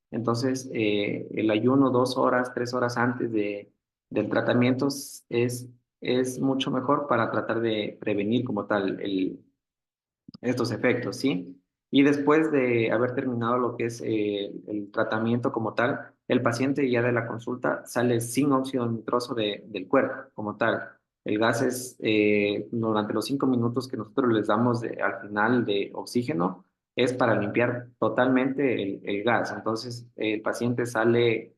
Entonces, el ayuno 2 horas, 3 horas antes del tratamiento es mucho mejor para tratar de prevenir como tal estos efectos, ¿sí? Y después de haber terminado lo que es el tratamiento como tal, el paciente ya de la consulta sale sin óxido nitroso del cuerpo como tal. El gas es durante los 5 minutos que nosotros les damos al final de oxígeno, es para limpiar totalmente el gas. Entonces, el paciente sale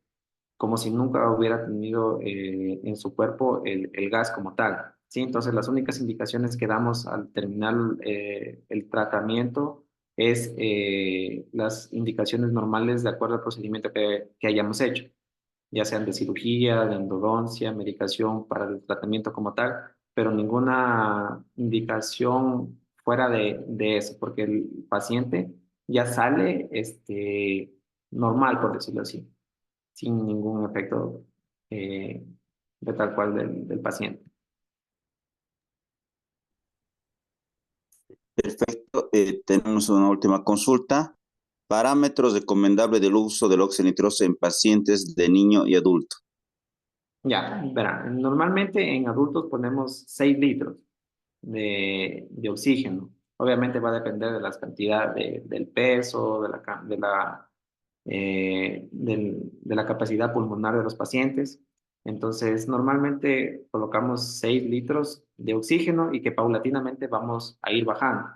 como si nunca hubiera tenido en su cuerpo el gas como tal. ¿Sí? Entonces, las únicas indicaciones que damos al terminar el tratamiento es las indicaciones normales de acuerdo al procedimiento que hayamos hecho, ya sean de cirugía, de endodoncia, medicación para el tratamiento como tal, pero ninguna indicación fuera de eso, porque el paciente ya sale normal, por decirlo así, sin ningún efecto eh, de tal cual del paciente. Perfecto. Tenemos una última consulta. Parámetros recomendables del uso del óxido nitroso en pacientes de niño y adulto. Ya, verá, normalmente en adultos ponemos 6 litros de oxígeno. Obviamente va a depender de las cantidades del peso, de la capacidad pulmonar de los pacientes. Entonces, normalmente colocamos 6 litros de oxígeno y que paulatinamente vamos a ir bajando.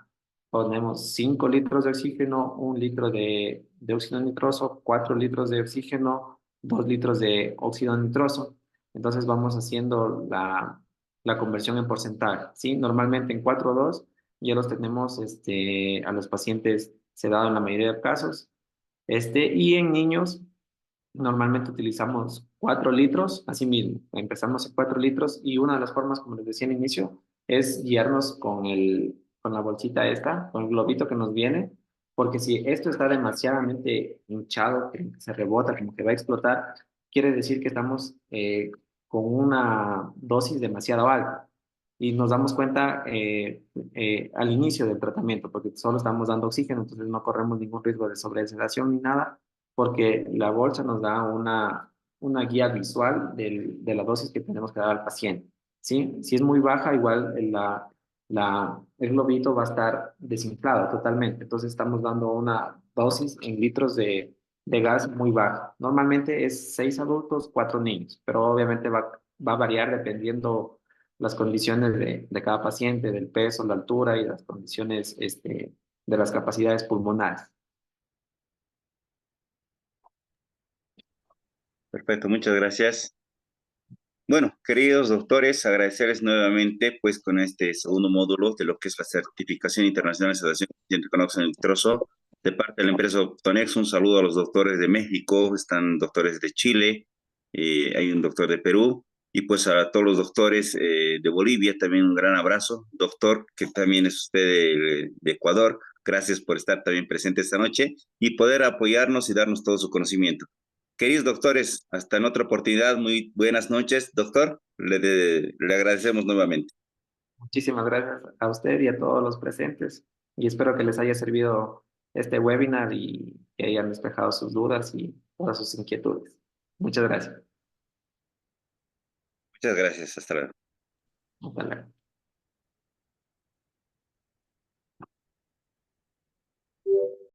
Ponemos 5 litros de oxígeno, 1 litro de óxido nitroso, 4 litros de oxígeno, 2 litros de óxido nitroso. Entonces vamos haciendo la conversión en porcentaje, ¿sí? Normalmente en 4:2 ya los tenemos a los pacientes sedado en la mayoría de casos. Y en niños normalmente utilizamos 4 litros, así mismo. Empezamos en 4 litros y una de las formas, como les decía al inicio, es guiarnos con la bolsita esta, con el globito que nos viene, porque si esto está demasiadamente hinchado, que se rebota, como que va a explotar, quiere decir que estamos con una dosis demasiado alta. y nos damos cuenta al inicio del tratamiento, porque solo estamos dando oxígeno, entonces no corremos ningún riesgo de sobresedación ni nada, porque la bolsa nos da una guía visual de la dosis que tenemos que dar al paciente, ¿sí? Si es muy baja, igual el globito va a estar desinflado totalmente, entonces estamos dando una dosis en litros de gas muy baja. Normalmente es 6 adultos, 4 niños, pero obviamente va a variar dependiendo las condiciones de cada paciente, del peso, la altura y las condiciones de las capacidades pulmonares. Perfecto, muchas gracias. Bueno, queridos doctores, agradecerles nuevamente pues con este segundo módulo de lo que es la certificación internacional de sedación consciente con óxido nitroso de parte de la empresa Optonex. Un saludo a los doctores de México, están doctores de Chile, hay un doctor de Perú y pues a todos los doctores de Bolivia también un gran abrazo. Doctor, que también es usted de Ecuador, gracias por estar también presente esta noche y poder apoyarnos y darnos todo su conocimiento. Queridos doctores, hasta en otra oportunidad. Muy buenas noches, doctor. Le agradecemos nuevamente. Muchísimas gracias a usted y a todos los presentes y espero que les haya servido este webinar y que hayan despejado sus dudas y todas sus inquietudes. Muchas gracias. Muchas gracias. Hasta luego. Hasta luego.